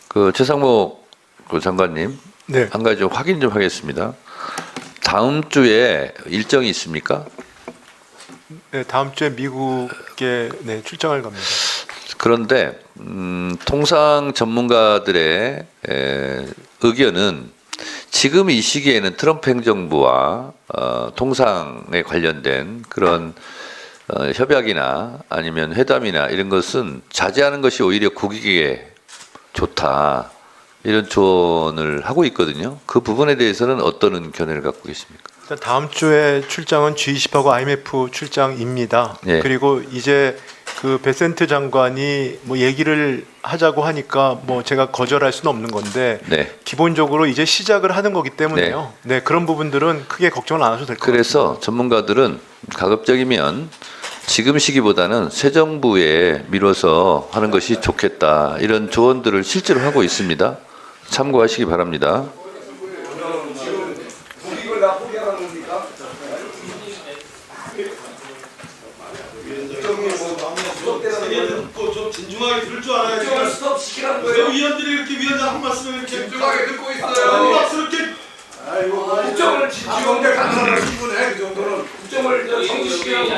그 최상목 그 장관님, 네. 한 가지 좀 확인 좀 하겠습니다. 다음 주에 일정이 있습니까? 네, 다음 주에 미국에 출장을 갑니다. 그런데 통상 전문가들의 의견은 지금 이 시기에는 트럼프 행정부와 통상에 관련된 그런 협약이나 아니면 회담이나 이런 것은 자제하는 것이 오히려 국익에 좋다, 이런 조언을 하고 있거든요. 그 부분에 대해서는 어떤 견해를 갖고 계십니까? 일단 다음 주에 출장은 G20하고 IMF 출장입니다. 예. 그리고 이제 그 베센트 장관이 뭐 얘기를 하자고 하니까 뭐 제가 거절할 수는 없는 건데 네. 기본적으로 이제 시작을 하는 거기 때문에요. 네, 그런 부분들은 크게 걱정을 안 하셔도 될 것 같아요. 그래서 전문가들은 가급적이면 지금 시기보다는 새 정부에 미뤄서 하는 것이 좋겠다, 이런 조언들을 실제로 하고 있습니다. 참고하시기 바랍니다. 좀 진중하게 들을 줄 알아야지. 스톱 시키라는 거예요. 왜 위원들이 이렇게 위원장 한 말씀을 이렇게 진중하게 듣고 있어요. 박스럽게. 아이고, 국정을 지지공개 가능한 신분에 그 정도는 국정을 정지시키라고.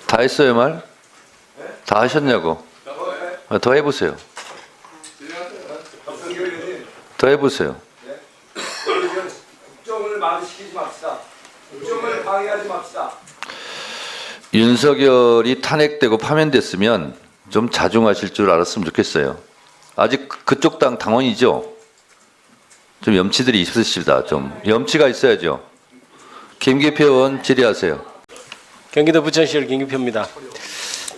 다 했어요, 말? 다 하셨냐고? 더 해보세요. 더 해보세요. 국정을 마비시키지 맙시다. 국정을 방해하지 맙시다. 윤석열이 탄핵되고 파면됐으면 좀 자중하실 줄 알았으면 좋겠어요. 아직 그쪽 당 당원이죠? 좀 염치들이 있으시다. 좀 염치가 있어야죠. 김기표 의원 질의하세요. 경기도 부천시를 김기표입니다.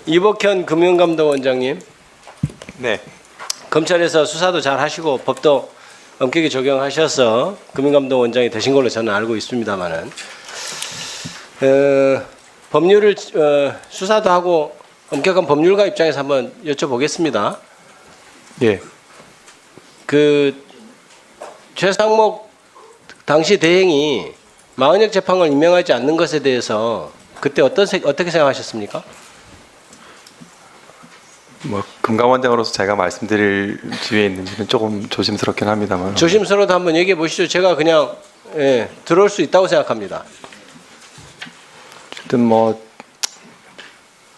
이복현 금융감독원장님, 네. 검찰에서 수사도 잘 하시고 법도 엄격히 적용하셔서 금융감독원장이 되신 걸로 저는 알고 있습니다만은 법률을 수사도 하고 엄격한 법률가 입장에서 한번 여쭤보겠습니다. 예. 그 최상목 당시 대행이 마은혁 재판관을 임명하지 않는 것에 대해서 그때 어떻게 생각하셨습니까? 뭐 금감원장으로서 제가 말씀드릴 기회에 있는지는 조금 조심스럽긴 합니다만. 조심스러워도 한번 얘기해 보시죠. 제가 그냥 들어올 수 있다고 생각합니다. 어쨌든 뭐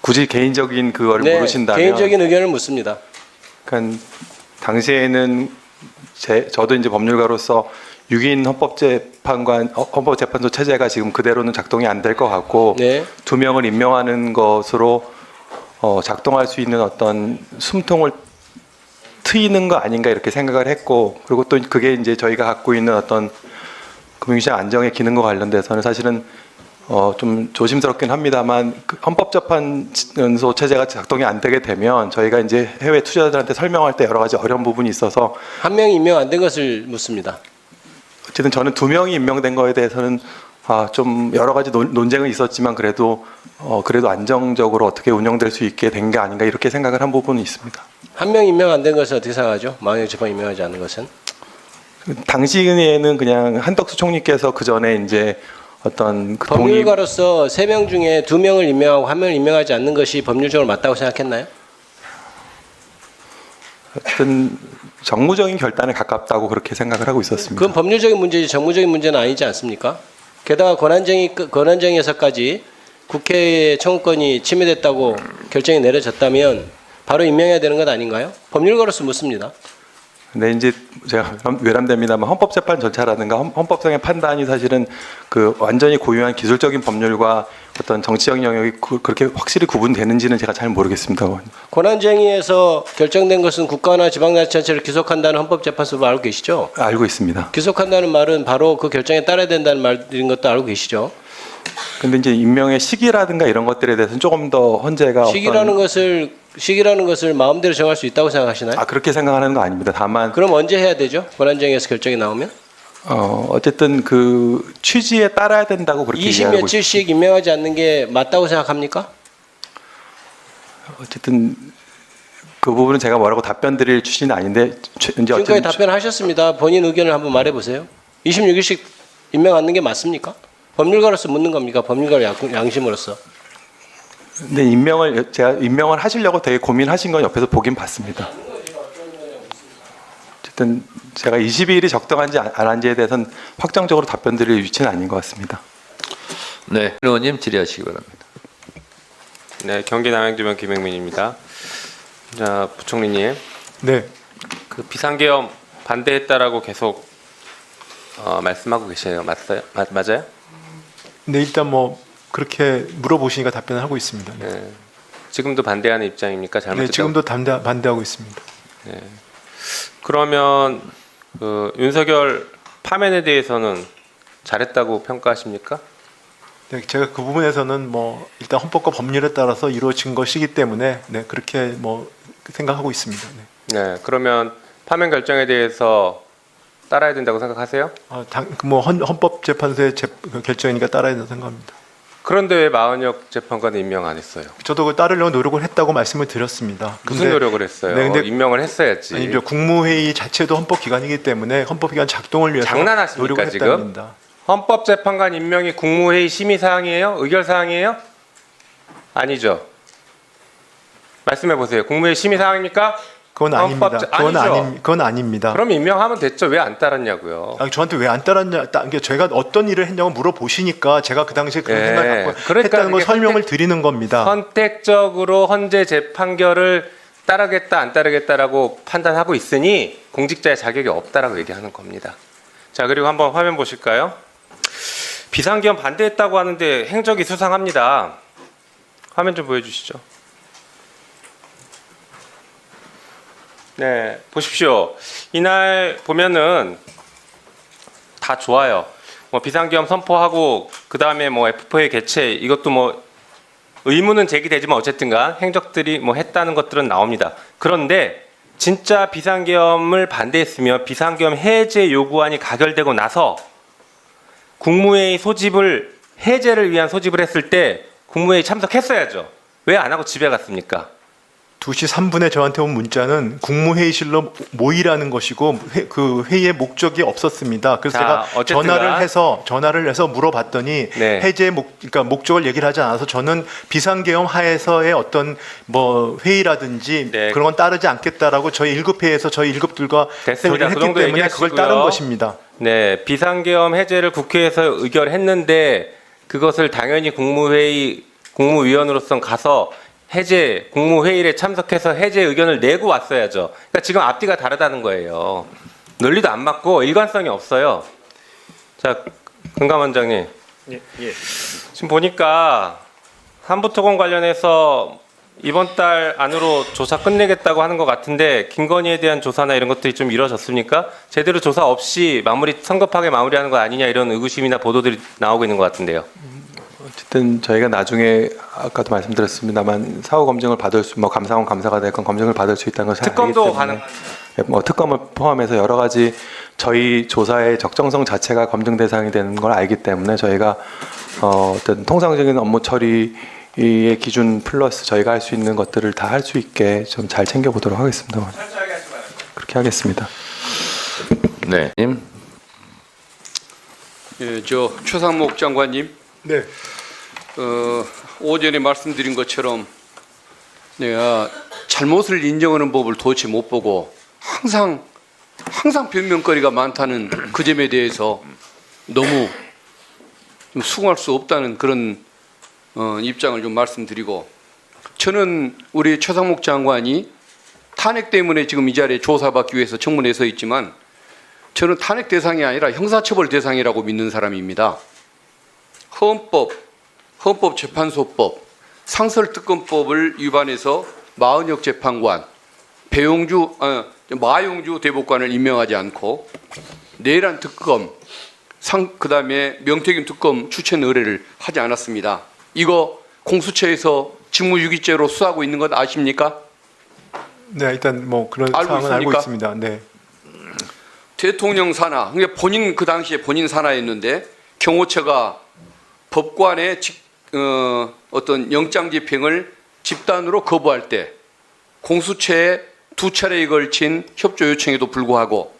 굳이 개인적인 그거를 물으신다면. 개인적인 의견을 묻습니다. 그러니까 당시에는 저도 이제 법률가로서 6인 헌법재판소 체제가 지금 그대로는 작동이 안 될 것 같고 네. 2명을 임명하는 것으로 작동할 수 있는 어떤 숨통을 트이는 거 아닌가 이렇게 생각을 했고, 그리고 또 그게 이제 저희가 갖고 있는 어떤 금융시장 안정의 기능과 관련돼서는 사실은 좀 조심스럽긴 합니다만, 그 헌법재판소 체제가 작동이 안 되게 되면 저희가 이제 해외 투자자들한테 설명할 때 여러 가지 어려운 부분이 있어서 한 명이 임명 안 된 것을 묻습니다. 어쨌든 저는 2명이 임명된 거에 대해서는 좀 여러 가지 논쟁은 있었지만 그래도 안정적으로 어떻게 운영될 수 있게 된 게 아닌가 이렇게 생각을 한 부분이 있습니다. 한 명 임명 안 된 것은 어떻게 생각하죠? 마은혁 재판 임명하지 않는 것은? 당시에는 그냥 한덕수 총리께서 그 전에 이제 어떤 그 동의 법률가로서 3명 중에 2명을 임명하고 1명을 임명하지 않는 것이 법률적으로 맞다고 생각했나요? 어떤 정무적인 결단에 가깝다고 그렇게 생각을 하고 있었습니다. 그건 법률적인 문제지 정무적인 문제는 아니지 않습니까? 게다가 권한쟁의에서까지 국회의 청구권이 침해됐다고 결정이 내려졌다면 바로 임명해야 되는 것 아닌가요? 법률가로서 묻습니다. 근데 이제 제가 외람됩니다만 헌법재판 절차라든가 헌법상의 판단이 사실은 그 완전히 고유한 기술적인 법률과 어떤 정치적 영역이 그렇게 확실히 구분되는지는 제가 잘 모르겠습니다. 권한쟁의에서 결정된 것은 국가나 지방자치단체를 기속한다는 헌법재판소를 알고 계시죠? 알고 있습니다. 기속한다는 말은 바로 그 결정에 따라야 된다는 말인 것도 알고 계시죠? 근데 이제 임명의 시기라든가 이런 것들에 대해서는 조금 더 헌재가 시기라는 것을 마음대로 정할 수 있다고 생각하시나요? 그렇게 생각하는 거 아닙니다. 다만 그럼 언제 해야 되죠? 권한쟁의에서 결정이 나오면? 어쨌든 그 취지에 따라야 된다고 그렇게 20 이해하고 며칠씩 임명하지 않는 게 맞다고 생각합니까? 어쨌든 그 부분은 제가 뭐라고 답변 드릴 취지는 아닌데 이제 지금까지 답변하셨습니다. 본인 의견을 한번 말해보세요. 26일씩 임명 않는 게 맞습니까? 법률가로서 묻는 겁니까? 법률가 양심으로서. 근데 제가 임명을 하시려고 되게 고민하신 건 옆에서 보긴 봤습니다. 어쨌든 제가 22일이 적당한지 안 한지에 대해서는 확정적으로 답변드릴 위치는 아닌 것 같습니다. 네, 의원님 질의하시기 바랍니다. 네, 경기 남양주면 김영민입니다. 자, 부총리님, 네. 그 비상계엄 반대했다라고 계속 말씀하고 계세요. 맞아요? 네, 일단 뭐 그렇게 물어보시니까 답변을 하고 있습니다. 네, 네. 지금도 반대하는 입장입니까? 네 잘못했다고? 지금도 반대하고 있습니다. 그러면 그 윤석열 파면에 대해서는 잘했다고 평가하십니까? 네, 제가 그 부분에서는 뭐 일단 헌법과 법률에 따라서 이루어진 것이기 때문에 네, 그렇게 뭐 생각하고 있습니다. 네. 네. 그러면 파면 결정에 대해서 따라야 된다고 생각하세요? 뭐 헌법재판소의 그 결정이니까 따라야 된다고 생각합니다. 그런데 왜 마은혁 재판관을 임명 안 했어요? 저도 그 따르려고 노력을 했다고 말씀을 드렸습니다. 무슨 노력을 했어요? 네, 근데 임명을 했어야지. 아니죠. 국무회의 자체도 헌법기관이기 때문에 헌법기관 작동을 위해서 장난하십니까, 노력을 지금? 했답니다. 헌법재판관 임명이 국무회의 심의사항이에요? 의결사항이에요? 아니죠. 말씀해 보세요. 국무회의 심의사항입니까? 그건 아닙니다. 아니죠. 그건 아닙니다. 그럼 임명하면 됐죠. 왜 안 따랐냐고요. 저한테 왜 안 따랐냐, 그러니까 제가 어떤 일을 했냐고 물어보시니까 제가 그 당시에 그런 예. 생각을 갖고 그러니까 했다는 걸 그게 설명을 드리는 겁니다. 선택적으로 헌재 재판결을 따르겠다 안 따르겠다라고 판단하고 있으니 공직자의 자격이 없다라고 얘기하는 겁니다. 자, 그리고 한번 화면 보실까요? 비상계엄 반대했다고 하는데 행적이 수상합니다. 화면 좀 보여주시죠. 네, 보십시오. 이날 보면은 다 좋아요. 뭐 비상계엄 선포하고 그 다음에 뭐 F4의 개최 이것도 뭐 의문은 제기되지만 어쨌든간 행적들이 뭐 했다는 것들은 나옵니다. 그런데 진짜 비상계엄을 반대했으면 비상계엄 해제 요구안이 가결되고 나서 국무회의 소집을 해제를 위한 소집을 했을 때 국무회의 참석했어야죠. 왜 안 하고 집에 갔습니까? 2시 3분에 저한테 온 문자는 국무회의실로 모이라는 것이고 그 회의의 목적이 없었습니다. 그래서 자, 제가 어쨌든가. 전화를 해서 물어봤더니 네. 해제 그러니까 목적을 얘기를 하지 않아서 저는 비상계엄 하에서의 어떤 뭐 회의라든지 네. 그런 건 따르지 않겠다라고 저희 1급회에서 저희 1급들과 됐습니다. 결의를 그 했기 정도 때문에 그걸 얘기하시고요. 따른 것입니다. 네, 비상계엄 해제를 국회에서 의결했는데 그것을 당연히 국무위원으로서 가서 해제 국무회의에 참석해서 해제 의견을 내고 왔어야죠. 그러니까 지금 앞뒤가 다르다는 거예요. 논리도 안 맞고 일관성이 없어요. 자, 금감 원장님. 지금 보니까 한부토건 관련해서 이번 달 안으로 조사 끝내겠다고 하는 것 같은데 김건희에 대한 조사나 이런 것들이 좀 이루어졌습니까? 제대로 조사 없이 성급하게 마무리하는 거 아니냐 이런 의구심이나 보도들이 나오고 있는 것 같은데요. 어쨌든 저희가 나중에 아까도 말씀드렸습니다만 사후 검증을 받을 뭐 감사원 감사가 됐건 검증을 받을 수 있다는 것을 특검도 알기 때문에 뭐 특검을 포함해서 여러 가지 저희 조사의 적정성 자체가 검증 대상이 되는 걸 알기 때문에 저희가 어떤 통상적인 업무 처리의 기준 플러스 저희가 할 수 있는 것들을 다 할 수 있게 좀 잘 챙겨보도록 하겠습니다. 그렇게 하겠습니다. 네, 님. 예, 저 최상목 장관님, 네. 오전에 말씀드린 것처럼 내가 잘못을 인정하는 법을 도대체 못 보고 항상 변명거리가 많다는 그 점에 대해서 너무 좀 수긍할 수 없다는 그런 입장을 좀 말씀드리고, 저는 우리 최상목 장관이 탄핵 때문에 지금 이 자리에 조사받기 위해서 청문회에 서 있지만 저는 탄핵 대상이 아니라 형사처벌 대상이라고 믿는 사람입니다. 헌법재판소법, 상설특검법을 위반해서 마은혁 재판관, 마용주 대법관을 임명하지 않고 내란 특검, 그다음에 명태균 특검 추천 의뢰를 하지 않았습니다. 이거 공수처에서 직무유기죄로 수사하고 있는 것 아십니까? 네, 일단 뭐 그런 알고 상황은 알고 있습니까? 있습니다. 네. 대통령 산하, 그러니까 그 당시에 본인 산하였는데 경호처가 법관의 어떤 영장 집행을 집단으로 거부할 때 공수처에 2차례에 걸친 협조 요청에도 불구하고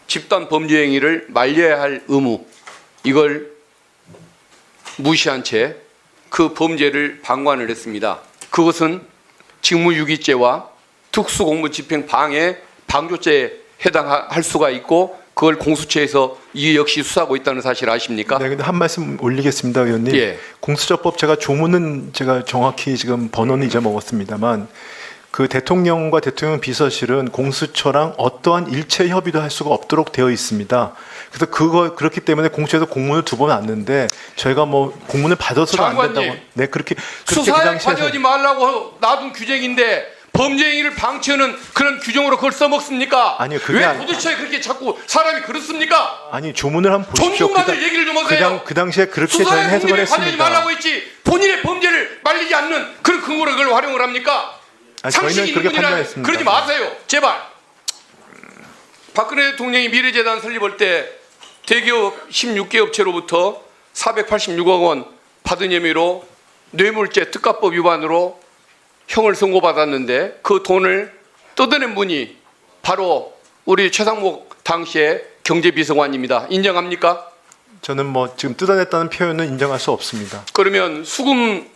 집단 범죄 행위를 말려야 할 의무, 이걸 무시한 채 그 범죄를 방관을 했습니다. 그것은 직무유기죄와 특수공무집행 방해 방조죄에 해당할 수가 있고 그걸 공수처에서 이 역시 수사하고 있다는 사실 아십니까? 네, 근데 한 말씀 올리겠습니다, 의원님. 예. 공수처법 제가 조문은 제가 정확히 지금 번호는 잊어먹었습니다만 그 대통령과 대통령 비서실은 공수처랑 어떠한 일체 협의도 할 수가 없도록 되어 있습니다. 그래서 그렇기 때문에 공수처에서 공문을 2번 왔는데 저희가 뭐 공문을 받아서도 안 된다고. 장관님, 네, 그렇게 그 수사에 당시에서 관여하지 말라고 놔둔 규정인데 범죄 행위를 방치하는 그런 규정으로 그걸 써먹습니까? 아니요, 그게 왜 도대체 그렇게 자꾸 사람이 그렇습니까? 아니 조문을 한번 보십시오. 존중하는 얘기를 좀 하세요. 그 당시에 그렇게 저희는 수사에 해석을 국민에 관여하지 했습니다. 말라고 했지 본인의 범죄를 말리지 않는 그런 근거로 그걸 활용을 합니까? 아니, 상식 저희는 있는 그렇게 분이라 판단했습니다. 그러지 마세요. 제발. 박근혜 대통령이 미래재단 설립할 때 대기업 16개 업체로부터 486억 원 받은 혐의로 뇌물죄 특가법 위반으로 형을 선고받았는데 그 돈을 뜯어낸 분이 바로 우리 최상목 당시의 경제비서관입니다. 인정합니까? 저는 뭐 지금 뜯어냈다는 표현은 인정할 수 없습니다. 그러면 수금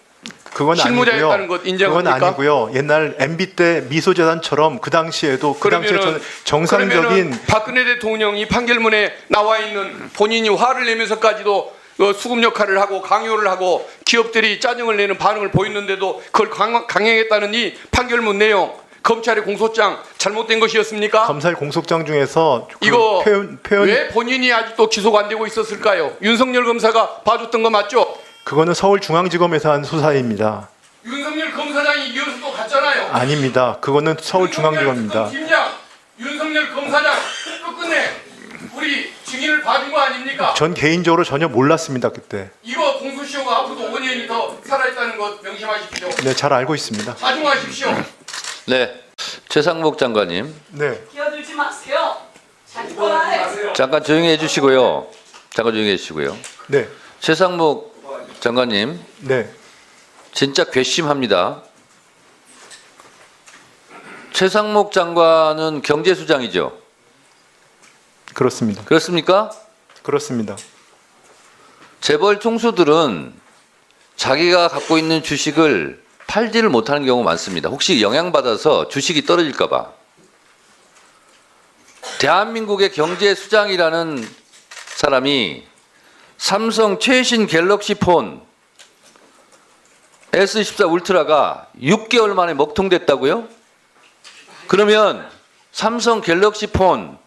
그건 실무자였다는 아니고요. 것 인정합니까? 그건 아니고요. 옛날 MB 때 미소재단처럼 그 당시에도 그 당시에 저는 정상적인 그러면은 박근혜 대통령이 판결문에 나와 있는 본인이 화를 내면서까지도 수금 역할을 하고 강요를 하고 기업들이 짜증을 내는 반응을 보였는데도 그걸 강행했다는 이 판결문 내용 검찰의 공소장 잘못된 것이었습니까? 검찰 공소장 중에서 그 이거 표현 왜 본인이 아직도 기소가 안 되고 있었을까요? 윤석열 검사가 봐줬던 거 맞죠? 그거는 서울중앙지검에서 한 수사입니다. 윤석열 검사장이 이어서 또 갔잖아요. 아닙니다. 그거는 서울중앙지검입니다. 팀장 윤석열 검사장 끝끝내 우리 증인을 봐준 거 아닙니까? 전 개인적으로 전혀 몰랐습니다 그때. 이거 공소시효가 앞으로도 5년이 더 살아있다는 것 명심하십시오. 네, 잘 알고 있습니다. 자중하십시오. 네, 최상목 장관님 네, 끼어들지 마세요. 자기 거라 해. 잠깐 조용히 해주시고요. 잠깐 조용히 해주시고요. 네, 최상목 장관님 네. 진짜 괘씸합니다. 최상목 장관은 경제수장이죠. 그렇습니다. 그렇습니까? 그렇습니다. 재벌 총수들은 자기가 갖고 있는 주식을 팔지를 못하는 경우가 많습니다. 혹시 영향받아서 주식이 떨어질까 봐. 대한민국의 경제수장이라는 사람이 삼성 최신 갤럭시 폰 S14 울트라가 6개월 만에 먹통됐다고요? 그러면 삼성 갤럭시 폰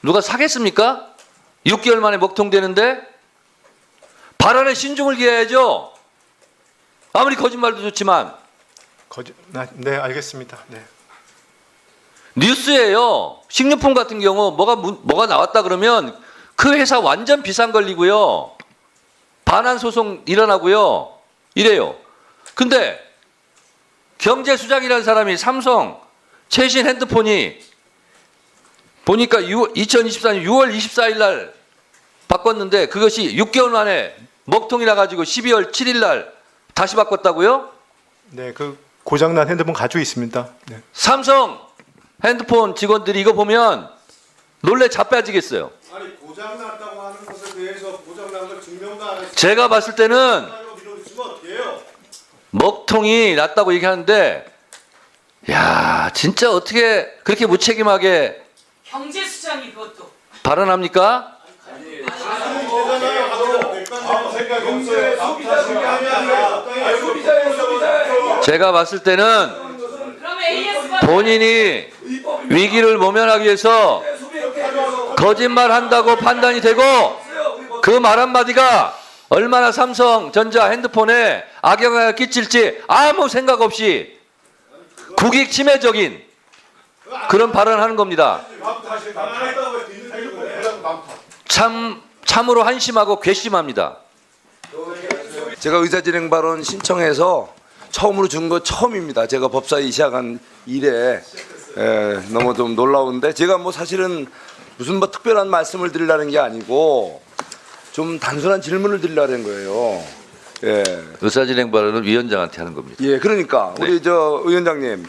누가 사겠습니까? 6개월 만에 먹통되는데 발언에 신중을 기해야죠. 아무리 거짓말도 좋지만 네, 알겠습니다. 네. 뉴스예요. 식료품 같은 경우 뭐가 나왔다 그러면 그 회사 완전 비상 걸리고요. 반환 소송 일어나고요. 이래요. 근데 경제수장이라는 사람이 삼성 최신 핸드폰이 보니까 2024년 6월 24일 날 바꿨는데 그것이 6개월 만에 먹통이 나가지고 12월 7일 날 다시 바꿨다고요? 네, 그 고장난 핸드폰 가지고 있습니다. 네. 삼성 핸드폰 직원들이 이거 보면 놀래 자빠지겠어요. 아니 고장 났다고 하는 것에 대해서 고장 난 걸 증명도 안 했어. 제가 봤을 때는 밀어주시면 어떡해요? 먹통이 났다고 얘기하는데 야 진짜 어떻게 그렇게 무책임하게 경제수장이 그것도. 발언합니까? 생각이 없어요. 소비자예요. 제가 봤을 때는 그럼 AS가 본인이 위기를 모면하기 위해서 거짓말 한다고 판단이 되고 그 말 한마디가 얼마나 삼성전자 핸드폰에 악영향을 끼칠지 아무 생각 없이 국익 침해적인 그런 발언을 하는 겁니다. 참으로 한심하고 괘씸합니다. 제가 의사진행 발언 신청해서 처음으로 준 거 처음입니다. 제가 법사위 시작한 이래 너무 좀 놀라운데 제가 뭐 사실은 무슨 뭐 특별한 말씀을 드리려는 게 아니고 좀 단순한 질문을 드리려는 거예요. 예. 의사진행 발언은 위원장한테 하는 겁니다. 예, 그러니까 네. 우리 저 의원장님,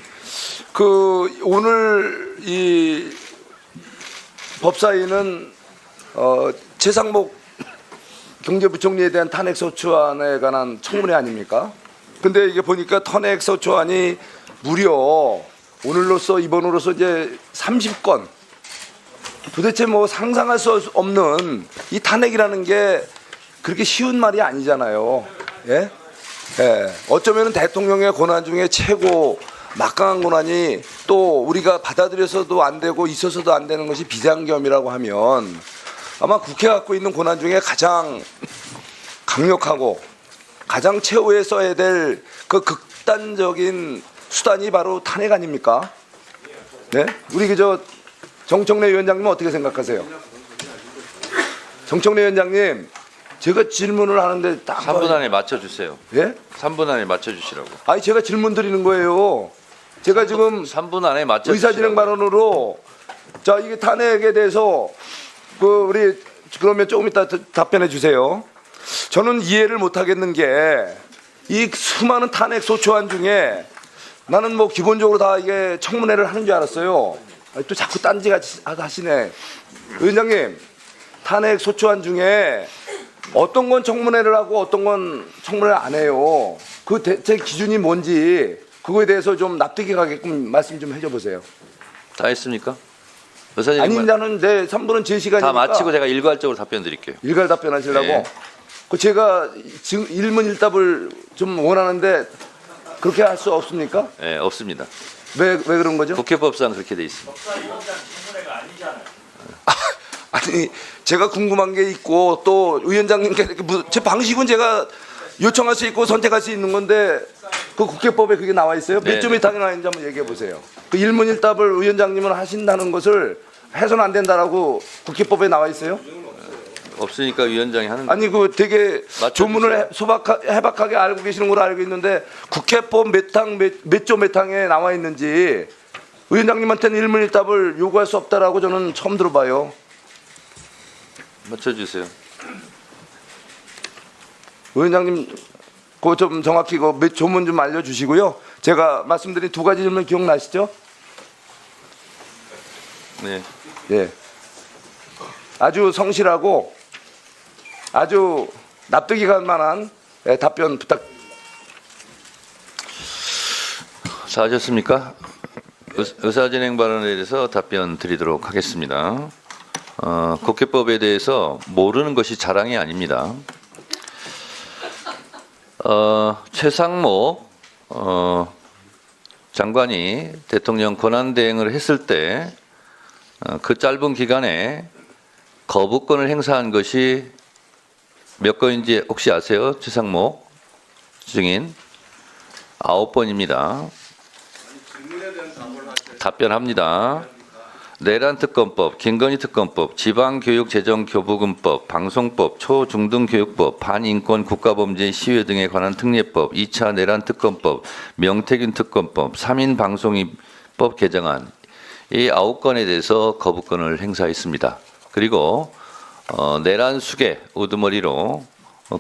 그 오늘 이 법사위는 최상목 경제부총리에 대한 탄핵소추안에 관한 청문회 아닙니까? 근데 이게 보니까 탄핵소추안이 무려 오늘로서 이번으로서 이제 30건. 도대체 뭐 상상할 수 없는 이 탄핵이라는 게 그렇게 쉬운 말이 아니잖아요. 예? 예. 어쩌면 대통령의 권한 중에 최고 막강한 권한이 또 우리가 받아들여서도 안 되고 있어서도 안 되는 것이 비상계엄이라고 하면 아마 국회가 갖고 있는 권한 중에 가장 강력하고 가장 최후에 써야 될 그 극단적인 수단이 바로 탄핵 아닙니까? 네? 우리 그저 정청래 위원장님은 어떻게 생각하세요? 정청래 위원장님, 제가 질문을 하는데 딱 3분 안에 맞춰주세요. 예? 3분 안에 맞춰주시라고. 아니 제가 질문 드리는 거예요. 제가 지금 3분 안에 맞춰주시라고. 의사진행 발언으로 자 이게 탄핵에 대해서 그 우리 그러면 조금 이따 답변해 주세요. 저는 이해를 못 하겠는 게 이 수많은 탄핵 소추안 중에 나는 뭐 기본적으로 다 이게 청문회를 하는 줄 알았어요. 아니, 또 자꾸 딴지같이 하시네. 위원장님, 탄핵 소추안 중에 어떤 건 청문회를 하고 어떤 건 청문회를 안 해요. 그 대체 기준이 뭔지 그거에 대해서 좀 납득이 가게끔 말씀 좀 해줘 보세요. 다 했습니까? 의사진행 아니 나는 내 3분은 제 시간이니까 다 마치고 제가 일괄적으로 답변 드릴게요. 일괄 답변하시려고. 네. 그 제가 지금 일문일답을 좀 원하는데 그렇게 할 수 없습니까? 네, 없습니다. 왜 그런 거죠? 국회법상 그렇게 돼 있습니다. 아니 제가 궁금한 게 있고 또 위원장님께 이렇게 제 방식은 제가 요청할 수 있고 선택할 수 있는 건데 그 국회법에 그게 나와 있어요? 몇 네, 점이 당연히 나와 있는지 한번 얘기해 보세요. 그 일문일답을 위원장님은 하신다는 것을 해서는 안 된다라고 국회법에 나와 있어요? 없으니까 위원장이 하는 거예요. 아니 그 되게 맞춰주세요. 조문을 해박하게 알고 계시는 걸로 알고 있는데 국회법 몇 조 몇 항에 나와 있는지 위원장님한테는 일문일답을 요구할 수 없다라고 저는 처음 들어봐요. 맞춰주세요. 위원장님 그 좀 정확히 그 조문 좀 알려주시고요. 제가 말씀드린 두 가지 질문 기억나시죠? 네. 예. 아주 성실하고 아주 납득이 갈 만한 답변 부탁. 다 하셨습니까? 의사진행 발언에 대해서 답변 드리도록 하겠습니다. 국회법에 대해서 모르는 것이 자랑이 아닙니다. 최상목 장관이 대통령 권한대행을 했을 때 그 짧은 기간에 거부권을 행사한 것이 몇 건인지 혹시 아세요? 최상목 증인 9번입니다. 답변합니다. 내란특검법, 김건희특검법, 지방교육재정교부금법, 방송법, 초중등교육법, 반인권국가범죄 시위 등에 관한 특례법, 2차 내란특검법, 명태균특검법, 3인 방송법 개정안 이 9건에 대해서 거부권을 행사했습니다. 그리고 내란 수계 우두머리로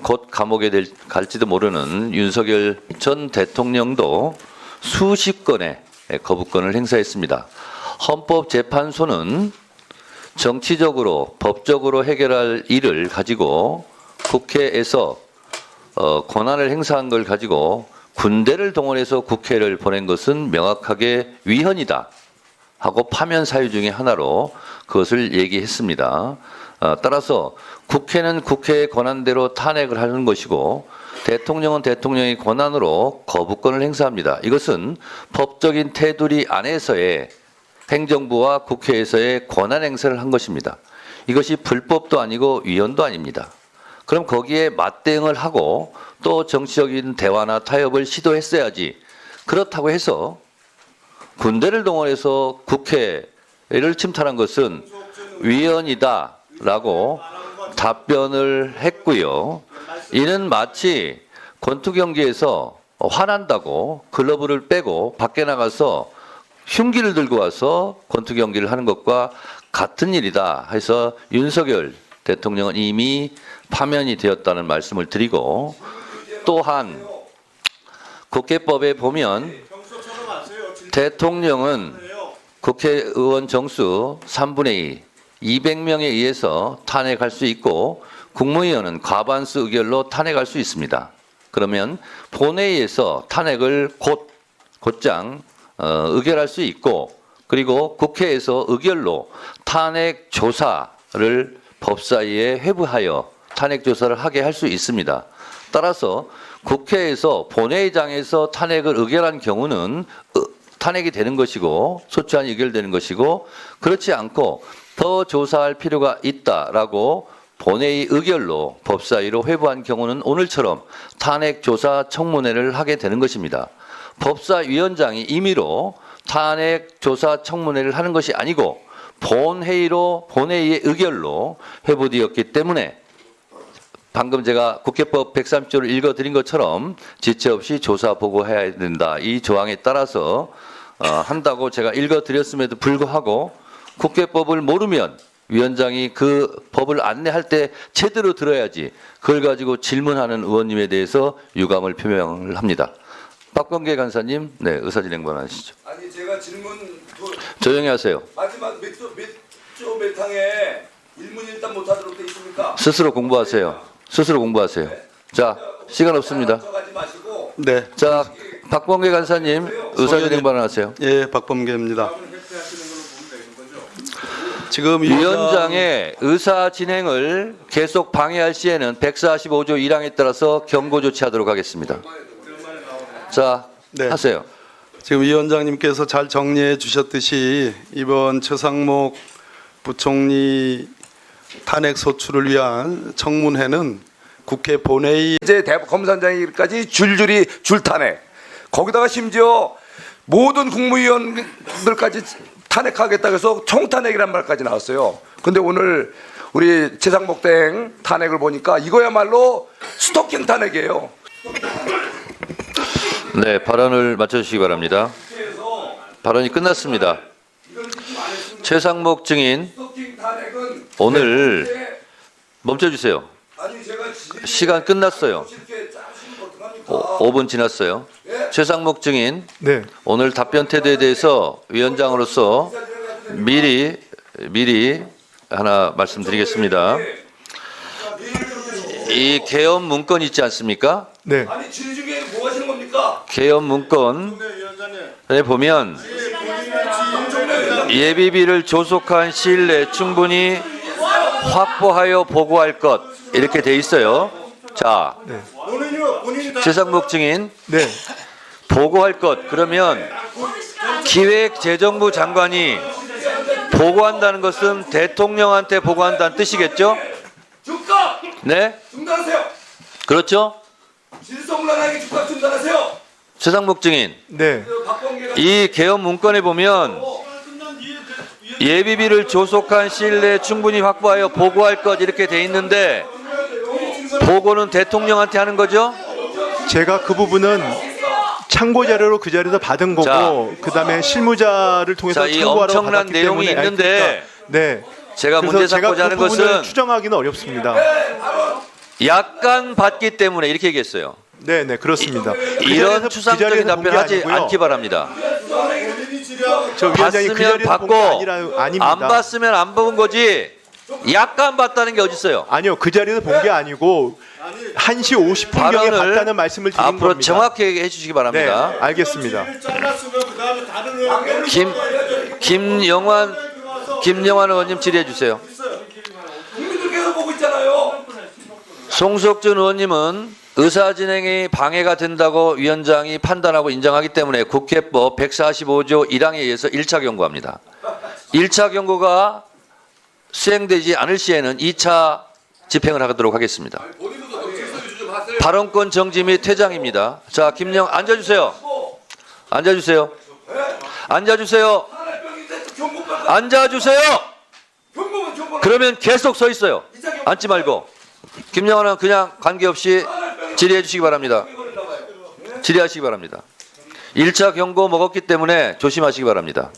곧 감옥에 갈지도 모르는 윤석열 전 대통령도 수십 건의 거부권을 행사했습니다. 헌법재판소는 정치적으로 법적으로 해결할 일을 가지고 국회에서 권한을 행사한 걸 가지고 군대를 동원해서 국회를 보낸 것은 명확하게 위헌이다 하고 파면 사유 중에 하나로 그것을 얘기했습니다. 따라서 국회는 국회의 권한대로 탄핵을 하는 것이고 대통령은 대통령의 권한으로 거부권을 행사합니다. 이것은 법적인 테두리 안에서의 행정부와 국회에서의 권한 행사를 한 것입니다. 이것이 불법도 아니고 위헌도 아닙니다. 그럼 거기에 맞대응을 하고 또 정치적인 대화나 타협을 시도했어야지. 그렇다고 해서 군대를 동원해서 국회를 침탈한 것은 위헌이다라고 답변을 했고요. 이는 마치 권투 경기에서 화난다고 글러브를 빼고 밖에 나가서 흉기를 들고 와서 권투 경기를 하는 것과 같은 일이다 해서 윤석열 대통령은 이미 파면이 되었다는 말씀을 드리고, 또한 국회법에 보면 대통령은 국회의원 정수 3분의 2, 200명에 의해서 탄핵할 수 있고 국무위원은 과반수 의결로 탄핵할 수 있습니다. 그러면 본회의에서 탄핵을 곧장 의결할 수 있고 그리고 국회에서 의결로 탄핵 조사를 법사위에 회부하여 탄핵 조사를 하게 할 수 있습니다. 따라서 국회에서 본회의장에서 탄핵을 의결한 경우는 탄핵이 되는 것이고 소추안이 의결되는 것이고 그렇지 않고 더 조사할 필요가 있다라고 본회의 의결로 법사위로 회부한 경우는 오늘처럼 탄핵 조사 청문회를 하게 되는 것입니다. 법사위원장이 임의로 탄핵 조사 청문회를 하는 것이 아니고 본회의의 의결로 회부되었기 때문에 방금 제가 국회법 130조를 읽어드린 것처럼 지체 없이 조사 보고해야 된다. 이 조항에 따라서 한다고 제가 읽어드렸음에도 불구하고 국회법을 모르면 위원장이 그 법을 안내할 때 제대로 들어야지 그걸 가지고 질문하는 의원님에 대해서 유감을 표명을 합니다. 박범계 간사님, 네, 의사진행관 하시죠. 아니 제가 질문 조용히 하세요. 마지막 몇 항에 일문일답 못하도록 돼 있습니까? 스스로 공부하세요. 스스로 공부하세요. 자, 시간 없습니다. 가지 마시고 네, 자, 박범계 간사님, 의사진행관 하세요. 예, 박범계입니다. 지금 위원장의 의사 진행을 계속 방해할 시에는 145조 1항에 따라서 경고 조치하도록 하겠습니다. 자, 네. 하세요. 지금 위원장님께서 잘 정리해 주셨듯이 이번 최상목 부총리 탄핵 소추를 위한 청문회는 국회 본회의 이제 검사장까지 줄줄이 줄탄핵. 거기다가 심지어 모든 국무위원들까지 탄핵하겠다 해서 총탄핵이란 말까지 나왔어요. 근데 오늘 우리 최상목 땡 탄핵을 보니까 이거야말로 스토킹 탄핵이에요. 네, 발언을 마쳐주시기 바랍니다. 발언이 끝났습니다. 최상목 증인, 오늘 멈춰주세요. 시간 끝났어요. 5분 지났어요. 최상목 증인, 네. 오늘 답변 태도에 대해서 위원장으로서 미리 하나 말씀드리겠습니다. 이 개헌 문건 있지 않습니까? 네. 아니 진중에 뭐 하시는 겁니까? 개헌 문건에 보면 예비비를 조속한 시일 내에 충분히 확보하여 보고할 것 이렇게 돼 있어요. 자, 최상목 증인, 네. 보고할 것 그러면 기획재정부 장관이 보고한다는 것은 대통령한테 보고한다는 뜻이겠죠? 즉각 네? 중단하세요. 그렇죠? 진성란하게 즉각 중단하세요. 최상목 증인, 네. 이 개헌 문건에 보면 예비비를 조속한 시일 내에 충분히 확보하여 보고할 것 이렇게 돼 있는데 보고는 대통령한테 하는 거죠? 제가 그 부분은 참고 자료로 그 자리에서 받은 거고 자. 그다음에 실무자를 통해서 자, 이 참고하러 엄청난 받았기 내용이 때문에 있는데 네. 제가 그래서 문제 제가 삼고자 하는 그 부분을 것은 추정하기는 어렵습니다. 약간 받기 때문에 이렇게 얘기했어요. 네, 네, 그렇습니다. 이런 추상적인 답변하지 않기 바랍니다. 저 위원장이 그 봤으면 자리에서 받고 본게 아닙니다. 안 봤으면 안 본 거지 약간 봤다는 게 어디 있어요? 아니요, 그 자리에서 본 게 아니고 1시 50분경에 발언을 봤다는 말씀을 드린 앞으로 겁니다. 정확히 해주시기 네, 바랍니다. 알겠습니다. 김영환 의원님 질의해 주세요. 국민들께서 보고 있잖아요. 송석준 의원님은 의사진행이 방해가 된다고 위원장이 판단하고 인정하기 때문에 국회법 145조 1항에 의해서 1차 경고합니다. 1차 경고가 수행되지 않을 시에는 2차 집행을 하도록 하겠습니다. 발언권 정지 및 퇴장입니다. 자, 앉아주세요. 앉아주세요. 앉아주세요. 앉아주세요. 그러면 계속 서 있어요. 앉지 말고. 김영환은 그냥 관계없이 질의해 주시기 바랍니다. 질의하시기 바랍니다. 1차 경고 먹었기 때문에 조심하시기 바랍니다.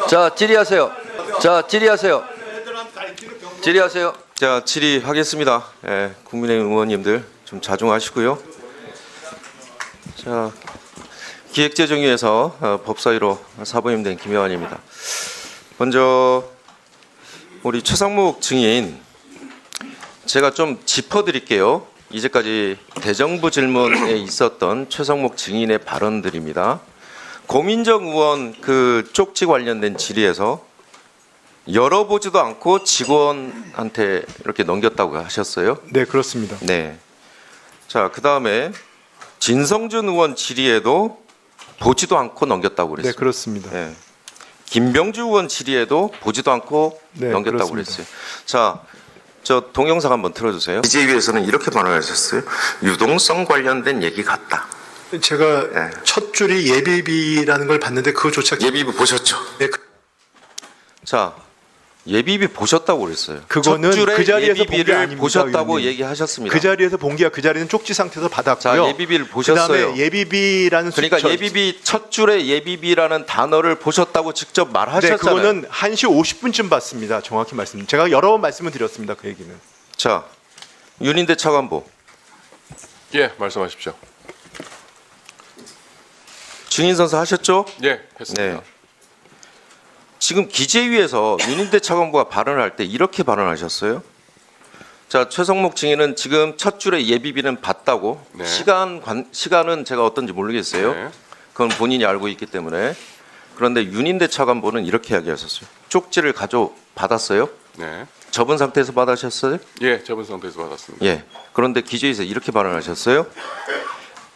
자, 질의하세요. 자, 질의하세요. 질의하세요. 자, 질의하겠습니다. 예, 국민의힘 의원님들 좀 자중하시고요. 자, 기획재정위에서 법사위로 사부임된 김영환입니다. 먼저 우리 최상목 증인 제가 좀 짚어드릴게요. 이제까지 대정부 질문에 있었던 최상목 증인의 발언들입니다. 고민정 의원 그 쪽지 관련된 질의에서 열어보지도 않고 직원한테 이렇게 넘겼다고 하셨어요. 네, 그렇습니다. 네. 자, 그 다음에 진성준 의원 질의에도 보지도 않고 넘겼다고 네, 그랬어요. 그렇습니다. 네. 김병주 의원 질의에도 보지도 않고 네, 넘겼다고 그렇습니다. 그랬어요. 자, 저 동영상 한번 틀어주세요. 기재위에서는 이렇게 반응하셨어요. 유동성 관련된 얘기 같다. 제가 네. 첫 줄이 예비비라는 걸 봤는데 그거조차 예비비 보셨죠? 네, 자, 예비비 보셨다고 그랬어요. 그거는 첫 줄에 그 자리에서 본게 예비비를 아닙니다, 보셨다고 의원님. 얘기하셨습니다. 그 자리에서 본 게 그 자리는 쪽지 상태에서 받았고요. 자, 예비비를 보셨어요. 그다음에 예비비라는 그러니까 숫자- 예비비 첫 줄에 예비비라는 단어를 보셨다고 직접 네, 말하셨잖아요. 그거는 1시 50분쯤 봤습니다. 정확히 말씀. 제가 여러 번 말씀을 드렸습니다. 그 얘기는. 자, 윤인대 차관보 예, 말씀하십시오. 증인 선서 하셨죠? 예, 했습니다. 네. 지금 기재위에서 윤인대 차관보가 발언을 할 때 이렇게 발언하셨어요. 자, 최성목 증인은 지금 첫 줄에 예비비는 봤다고. 네. 시간은 제가 어떤지 모르겠어요. 네. 그건 본인이 알고 있기 때문에. 그런데 윤인대 차관보는 이렇게 이야기하셨어요. 쪽지를 받았어요? 네. 접은 상태에서 받으셨어요? 예, 접은 상태에서 받았습니다. 예. 그런데 기재위에서 이렇게 발언하셨어요.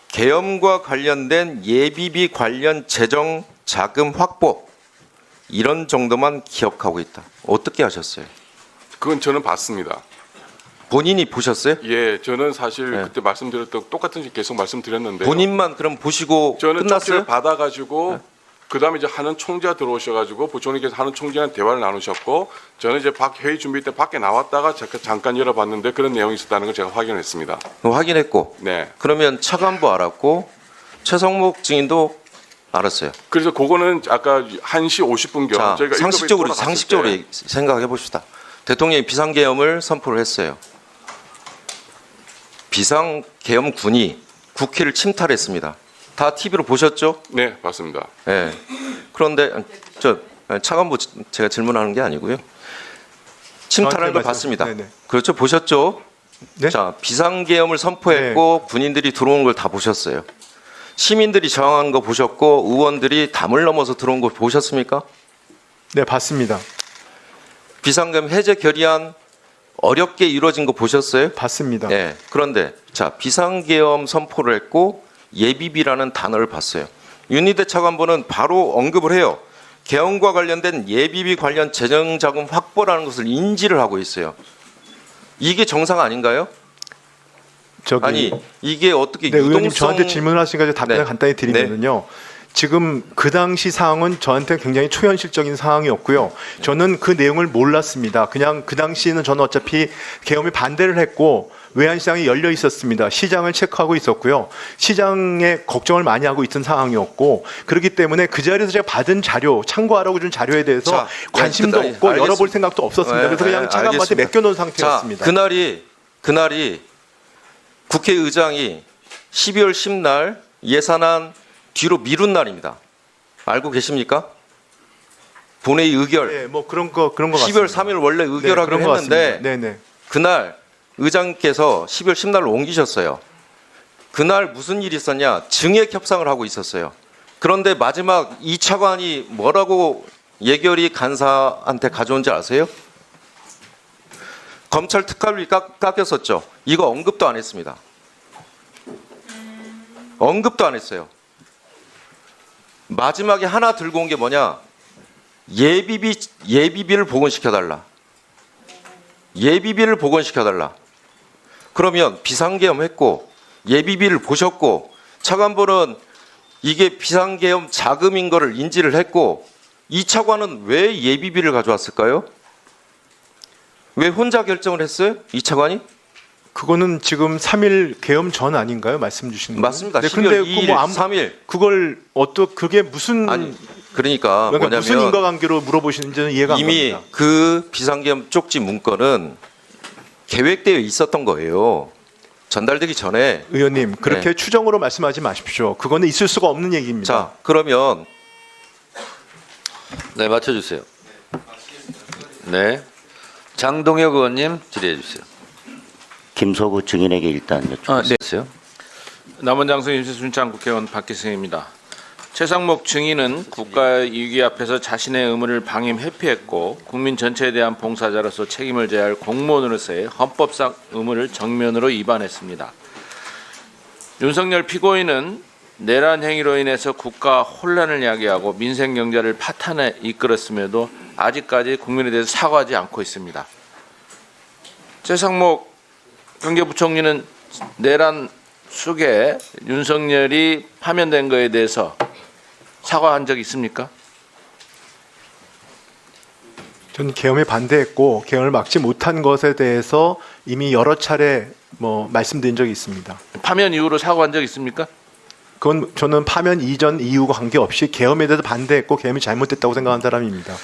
계엄과 관련된 예비비 관련 재정 자금 확보 이런 정도만 기억하고 있다. 어떻게 하셨어요? 그건 저는 봤습니다. 본인이 보셨어요? 예, 저는 사실 네. 그때 말씀드렸던 똑같은 식 계속 말씀드렸는데 본인만 그럼 보시고 저는 쪽지를 끝났어요? 받아가지고 그다음에 이제 하는 총재가 들어오셔가지고 부총리께서 하는 총재랑 대화를 나누셨고 저는 이제 회의 준비 때 밖에 나왔다가 잠깐 열어봤는데 그런 내용이 있었다는 걸 제가 확인했습니다. 확인했고. 네. 그러면 차관보 알았고 최성목 증인도 알았어요. 그래서 그거는 아까 1시 50분경 자, 저희가 상식적으로 일곱에 돌아갔을 상식적으로 때 생각해 봅시다. 대통령이 비상계엄을 선포를 했어요. 비상계엄군이 국회를 침탈했습니다. 다 TV로 보셨죠? 네, 맞습니다. 예. 그런데 차관보 제가 질문하는 게 아니고요. 침탈하는 걸 저한테 봤습니다. 네네. 그렇죠? 보셨죠? 네? 자, 비상계엄을 선포했고 군인들이 들어오는 걸 다 보셨어요. 시민들이 저항한 거 보셨고 의원들이 담을 넘어서 들어온 거 보셨습니까? 네, 봤습니다. 비상계엄 해제 결의안 어렵게 이루어진 거 보셨어요? 봤습니다. 네. 그런데 자, 비상계엄 선포를 했고 예비비라는 단어를 봤어요. 윤희대 차관보는 바로 언급을 해요. 계엄과 관련된 예비비 관련 재정자금 확보라는 것을 인지를 하고 있어요. 이게 정상 아닌가요? 저기 아니 이게 어떻게 네, 의원님 유동성 저한테 질문을 하시니까 답변을 네. 간단히 드리면요. 지금 그 당시 상황은 저한테 굉장히 초현실적인 상황이었고요. 저는 그 내용을 몰랐습니다. 그냥 그 당시에는 저는 어차피 계엄에 반대를 했고 외환시장이 열려 있었습니다. 시장을 체크하고 있었고요. 시장에 걱정을 많이 하고 있던 상황이었고 그렇기 때문에 그 자리에서 제가 받은 자료, 참고하라고 준 자료에 대해서 자, 관심도 네, 없고 알겠습니다. 열어볼 생각도 없었습니다. 그래서 그냥 차관한테 알겠습니다. 맡겨놓은 자, 상태였습니다. 그날이 국회의장이 12월 10날 예산안 뒤로 미룬 날입니다. 알고 계십니까? 본회의 의결. 네, 뭐 그런 거 12월 3일 원래 의결하기로 그런 거 했는데 같습니다. 네네. 그날 의장께서 12월 10날로 옮기셨어요. 그날 무슨 일이 있었냐? 증액 협상을 하고 있었어요. 그런데 마지막 이 차관이 뭐라고 예결위 간사한테 가져온지 아세요? 검찰 특활비 깎였었죠. 이거 언급도 안 했습니다. 언급도 안 했어요. 마지막에 하나 들고 온 게 뭐냐? 예비비를 복원시켜달라. 예비비를 복원시켜달라. 그러면 비상계엄 했고 예비비를 보셨고 차관보는 이게 비상계엄 자금인 거를 인지를 했고 이 차관은 왜 예비비를 가져왔을까요? 왜 혼자 결정을 했어요? 이 차관이? 그거는 지금 3일 계엄 전 아닌가요? 말씀 주신 거. 맞습니다. 네, 12월 근데 2일, 뭐 3일. 그걸 그게 무슨 아니 그러니까 뭐냐면 무슨 인과관계로 물어보시는지는 이해가 안 이미 갑니다. 그 비상계엄 쪽지 문건은 계획되어 있었던 거예요. 전달되기 전에. 의원님 그렇게 네. 추정으로 말씀하지 마십시오. 그거는 있을 수가 없는 얘기입니다. 자, 그러면 네, 맞춰주세요. 네. 장동혁 의원님 질의해 주세요. 김소구 증인에게 일단 여쭙겠습니다. 남원장성 임시순창 국회의원 박기승입니다. 최상목 증인은 국가 위기 앞에서 자신의 의무를 방임 회피했고 국민 전체에 대한 봉사자로서 책임을 져야 할 공무원으로서의 헌법상 의무를 정면으로 위반했습니다. 윤석열 피고인은 내란 행위로 인해서 국가 혼란을 야기하고 민생 경제를 파탄에 이끌었음에도 아직까지 국민에 대해서 사과하지 않고 있습니다. 최상목 경제부총리는 내란 속에 윤석열이 파면된 것에 대해서 사과한 적 있습니까? 저는 계엄에 반대했고 계엄을 막지 못한 것에 대해서 이미 여러 차례 말씀드린 적이 있습니다. 파면 이후로 사과한 적 있습니까? 그건 저는 파면 이전 이후가 관계없이 계엄에 대해서 반대했고 계엄이 잘못됐다고 생각하는 사람입니다.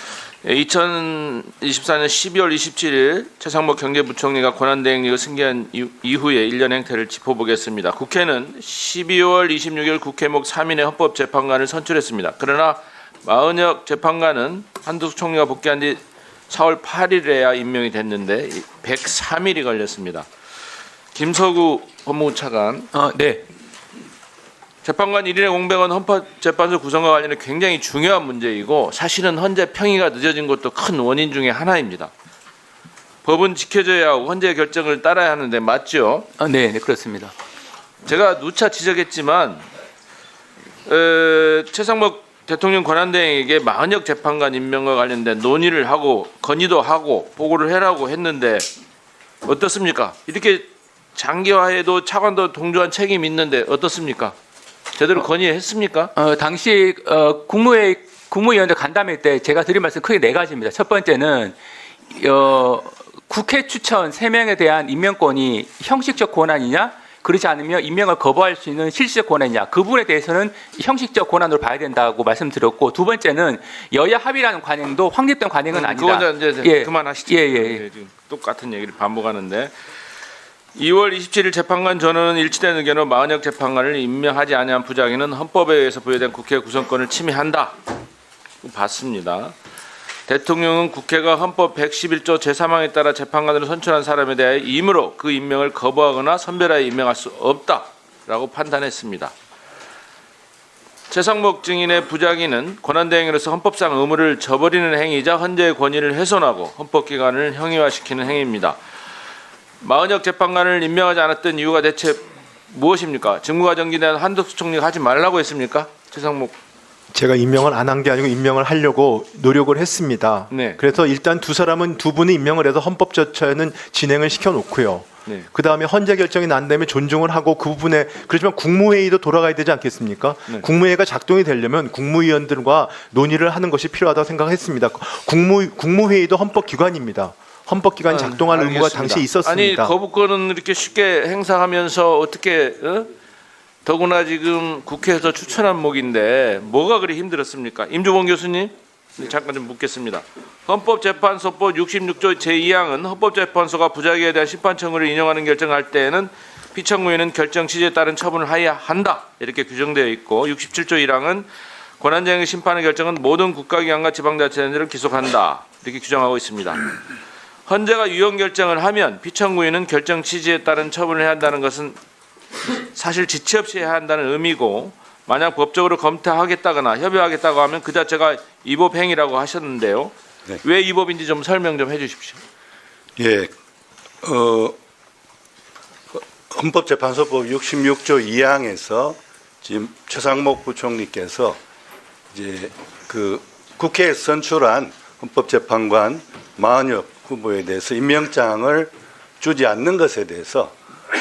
2024년 12월 27일 최상목 경제부총리가 권한대행력을 승계한 이후의 일련 행태를 짚어보겠습니다. 국회는 12월 26일 국회목 3인의 헌법재판관을 선출했습니다. 그러나 마은혁 재판관은 한두숙 총리가 복귀한 뒤 4월 8일에야 임명이 됐는데 103일이 걸렸습니다. 김서구 법무부 차관. 네. 재판관 1인의 공백은 헌법재판소 구성과 관련해 굉장히 중요한 문제이고 사실은 헌재 평의가 늦어진 것도 큰 원인 중에 하나입니다. 법은 지켜져야 하고 헌재 결정을 따라야 하는데 맞죠? 네, 그렇습니다. 제가 누차 지적했지만 최상목 대통령 권한대행에게 마은혁 재판관 임명과 관련된 논의를 하고 건의도 하고 보고를 해라고 했는데 어떻습니까? 이렇게 장기화해도 차관도 동조한 책임이 있는데 어떻습니까? 제대로 건의했습니까? 당시 국무위원들 간담회 때 제가 드린 말씀 크게 네 가지입니다. 첫 번째는 국회 추천 3명에 대한 임명권이 형식적 권한이냐, 그렇지 않으면 임명을 거부할 수 있는 실질적 권한이냐, 그 부분에 대해서는 형식적 권한으로 봐야 된다고 말씀드렸고, 두 번째는 여야 합의라는 관행도 확립된 관행은 아니다. 그건 이제 그만하시죠. 지금 똑같은 얘기를 반복하는데 2월 27일 재판관 전원은 일치된 의견으로 마은혁 재판관을 임명하지 아니한 부작위는 헌법에 의해서 부여된 국회 구성권을 침해한다. 봤습니다. 대통령은 국회가 헌법 111조 제3항에 따라 재판관으로 선출한 사람에 대해 임의로 그 임명을 거부하거나 선별하여 임명할 수 없다라고 판단했습니다. 최상목 증인의 부작위는 권한대행으로서 헌법상 의무를 저버리는 행위이자 헌재의 권위를 훼손하고 헌법기관을 형이화시키는 행위입니다. 마은혁 재판관을 임명하지 않았던 이유가 대체 무엇입니까? 직무가 정지된 한덕수 총리가 하지 말라고 했습니까? 최상목. 제가 임명을 안 한 게 아니고 임명을 하려고 노력을 했습니다. 네. 그래서 일단 두 분이 임명을 해서 헌법 절차는 진행을 시켜놓고요. 네. 그 다음에 헌재 결정이 난 다음에 존중을 하고 그 부분에 그렇지만 국무회의도 돌아가야 되지 않겠습니까? 네. 국무회의가 작동이 되려면 국무위원들과 논의를 하는 것이 필요하다고 생각했습니다. 국무회의도 헌법기관입니다. 헌법기관이 작동할 의무가 당시에 있었습니다. 아니 거부권은 이렇게 쉽게 행사하면서 어떻게 더구나 지금 국회에서 추천한 목인데 뭐가 그리 힘들었습니까? 임주봉 교수님 잠깐 좀 묻겠습니다. 헌법재판소법 66조 제2항은 헌법재판소가 부작위에 대한 심판청구를 인용하는 결정할 때에는 피청구인은 결정 취지에 따른 처분을 하여야 한다 이렇게 규정되어 있고 67조 1항은 권한대행의 심판의 결정은 모든 국가기관과 지방자치단체를 기속한다 이렇게 규정하고 있습니다. 헌재가 유언 결정을 하면 피청구인은 결정 취지에 따른 처분을 해야 한다는 것은 사실 지체 없이 해야 한다는 의미고 만약 법적으로 검토하겠다거나 협의하겠다고 하면 그 자체가 위법 행위라고 하셨는데요. 네. 왜 위법인지 좀 설명 좀 해주십시오. 예, 헌법재판소법 66조 2항에서 지금 최상목 부총리께서 이제 그 국회에 선출한 헌법재판관 마은혁 후보에 대해서 임명장을 주지 않는 것에 대해서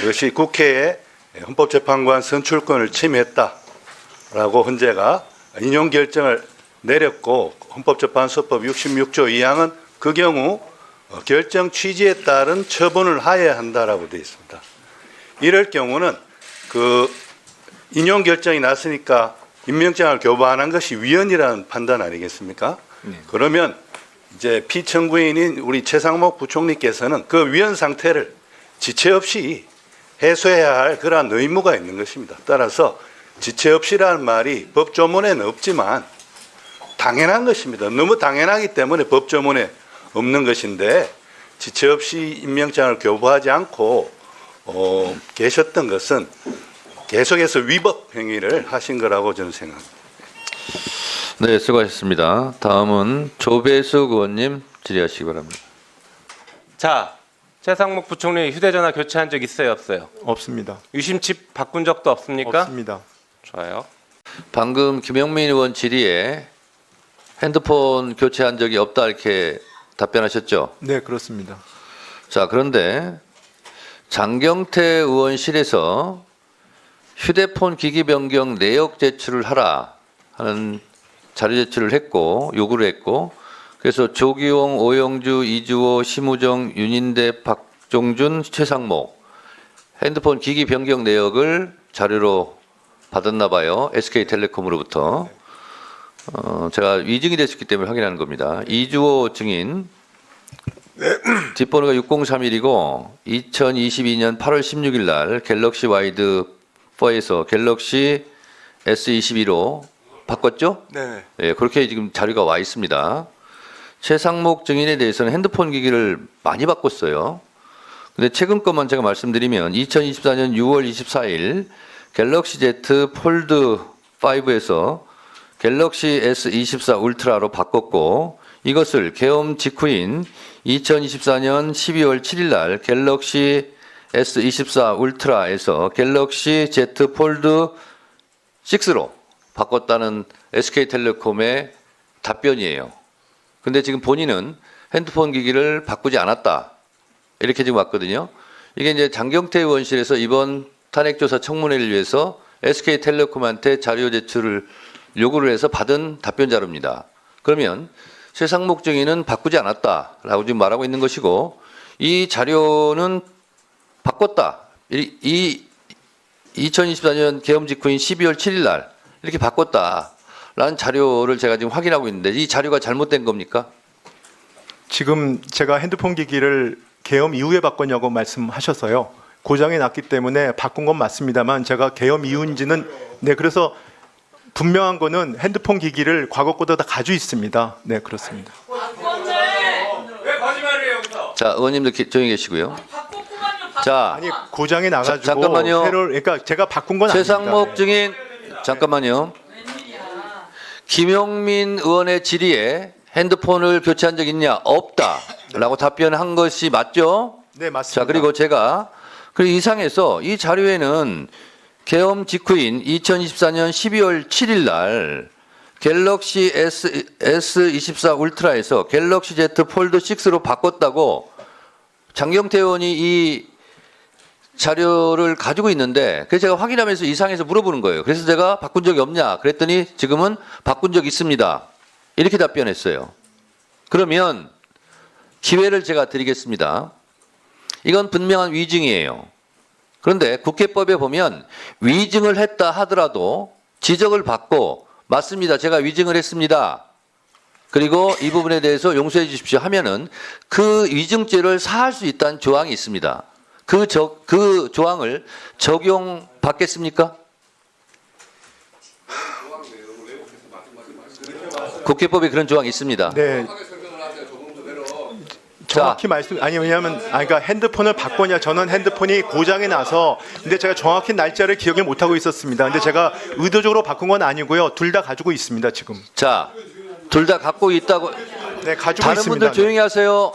이것이 국회의 헌법재판관 선출권을 침해했다라고 헌재가 인용 결정을 내렸고 헌법재판소법 66조 2항은 그 경우 결정 취지에 따른 처분을 하여야 한다라고 되어 있습니다. 이럴 경우는 그 인용 결정이 났으니까 임명장을 교부하는 것이 위헌이라는 판단 아니겠습니까? 그러면 이제 피청구인인 우리 최상목 부총리께서는 그 위헌 상태를 지체 없이 해소해야 할 그러한 의무가 있는 것입니다. 따라서 지체 없이라는 말이 법조문에는 없지만 당연한 것입니다. 너무 당연하기 때문에 법조문에 없는 것인데 지체 없이 임명장을 교부하지 않고 계셨던 것은 계속해서 위법 행위를 하신 거라고 저는 생각합니다. 네, 수고하셨습니다. 다음은 조배숙 의원님 질의하시기 바랍니다. 자, 최상목 부총리 휴대전화 교체한 적 있어요, 없어요? 없습니다. 유심칩 바꾼 적도 없습니까? 없습니다. 좋아요. 방금 김영민 의원 질의에 핸드폰 교체한 적이 없다 이렇게 답변하셨죠? 네, 그렇습니다. 자, 그런데 장경태 의원실에서 휴대폰 기기 변경 내역 제출을 하라 하는 자료 제출을 했고 요구를 했고 그래서 조기용, 오영주, 이주호, 심우정, 윤인대, 박종준, 최상목 핸드폰 기기 변경 내역을 자료로 받았나 봐요. SK텔레콤으로부터. 제가 위증이 됐었기 때문에 확인하는 겁니다. 이주호 증인 뒷번호가 6031이고 2022년 8월 16일 날 갤럭시 와이드 4에서 갤럭시 S22로 바꿨죠? 네. 예, 그렇게 지금 자료가 와 있습니다. 최상목 증인에 대해서는 핸드폰 기기를 많이 바꿨어요. 근데 최근 것만 제가 말씀드리면 2024년 6월 24일 갤럭시 Z 폴드 5에서 갤럭시 S24 울트라로 바꿨고 이것을 개엄 직후인 2024년 12월 7일 날 갤럭시 S24 울트라에서 갤럭시 Z 폴드 6로 바꿨다는 SK텔레콤의 답변이에요. 근데 지금 본인은 핸드폰 기기를 바꾸지 않았다. 이렇게 지금 왔거든요. 이게 이제 장경태 의원실에서 이번 탄핵조사 청문회를 위해서 SK텔레콤한테 자료 제출을 요구를 해서 받은 답변 자료입니다. 그러면 최상목 증인은 바꾸지 않았다라고 지금 말하고 있는 것이고 이 자료는 바꿨다. 이 2024년 계엄 직후인 12월 7일 날 이렇게 바꿨다라는 자료를 제가 지금 확인하고 있는데 이 자료가 잘못된 겁니까? 지금 제가 핸드폰 기기를 계엄 이후에 바꿨냐고 말씀하셔서요. 고장이 났기 때문에 바꾼 건 맞습니다만 제가 계엄 이후인지는 네 그래서 분명한 거는 핸드폰 기기를 과거 거다 다 가지고 있습니다. 네 그렇습니다. 왜 거짓말을 해요 여기서? 자, 의원님들 조용히 계시고요. 자, 아니 고장이 나가지고 잠깐만요. 새로 그러니까 제가 바꾼 건 아닙니다. 최상목 증인 잠깐만요. 김용민 의원의 질의에 핸드폰을 교체한 적 있냐? 없다라고 답변한 것이 맞죠? 네 맞습니다. 자, 그리고 제가 그리고 이상해서 이 자료에는 계엄 직후인 2024년 12월 7일 날 갤럭시 S24 울트라에서 갤럭시 Z 폴드 6로 바꿨다고 장경태 의원이 이 자료를 가지고 있는데 그래서 제가 확인하면서 이상해서 물어보는 거예요. 그래서 제가 바꾼 적이 없냐 그랬더니 지금은 바꾼 적 있습니다. 이렇게 답변했어요. 그러면 기회를 제가 드리겠습니다. 이건 분명한 위증이에요. 그런데 국회법에 보면 위증을 했다 하더라도 지적을 받고 맞습니다. 제가 위증을 했습니다. 그리고 이 부분에 대해서 용서해 주십시오 하면은 그 위증죄를 사할 수 있다는 조항이 있습니다. 그 조항을 적용받겠습니까? 국회법에 그런 조항이 있습니다. 네. 정확히 말씀 아니 왜냐하면 그러니까 핸드폰을 바꿨냐 저는 핸드폰이 고장이 나서 근데 제가 정확히 날짜를 기억을 못 하고 있었습니다. 근데 제가 의도적으로 바꾼 건 아니고요. 둘 다 가지고 있습니다 지금. 자, 둘 다 갖고 있다고. 네 가지고 다른 있습니다. 분들 조용히 하세요.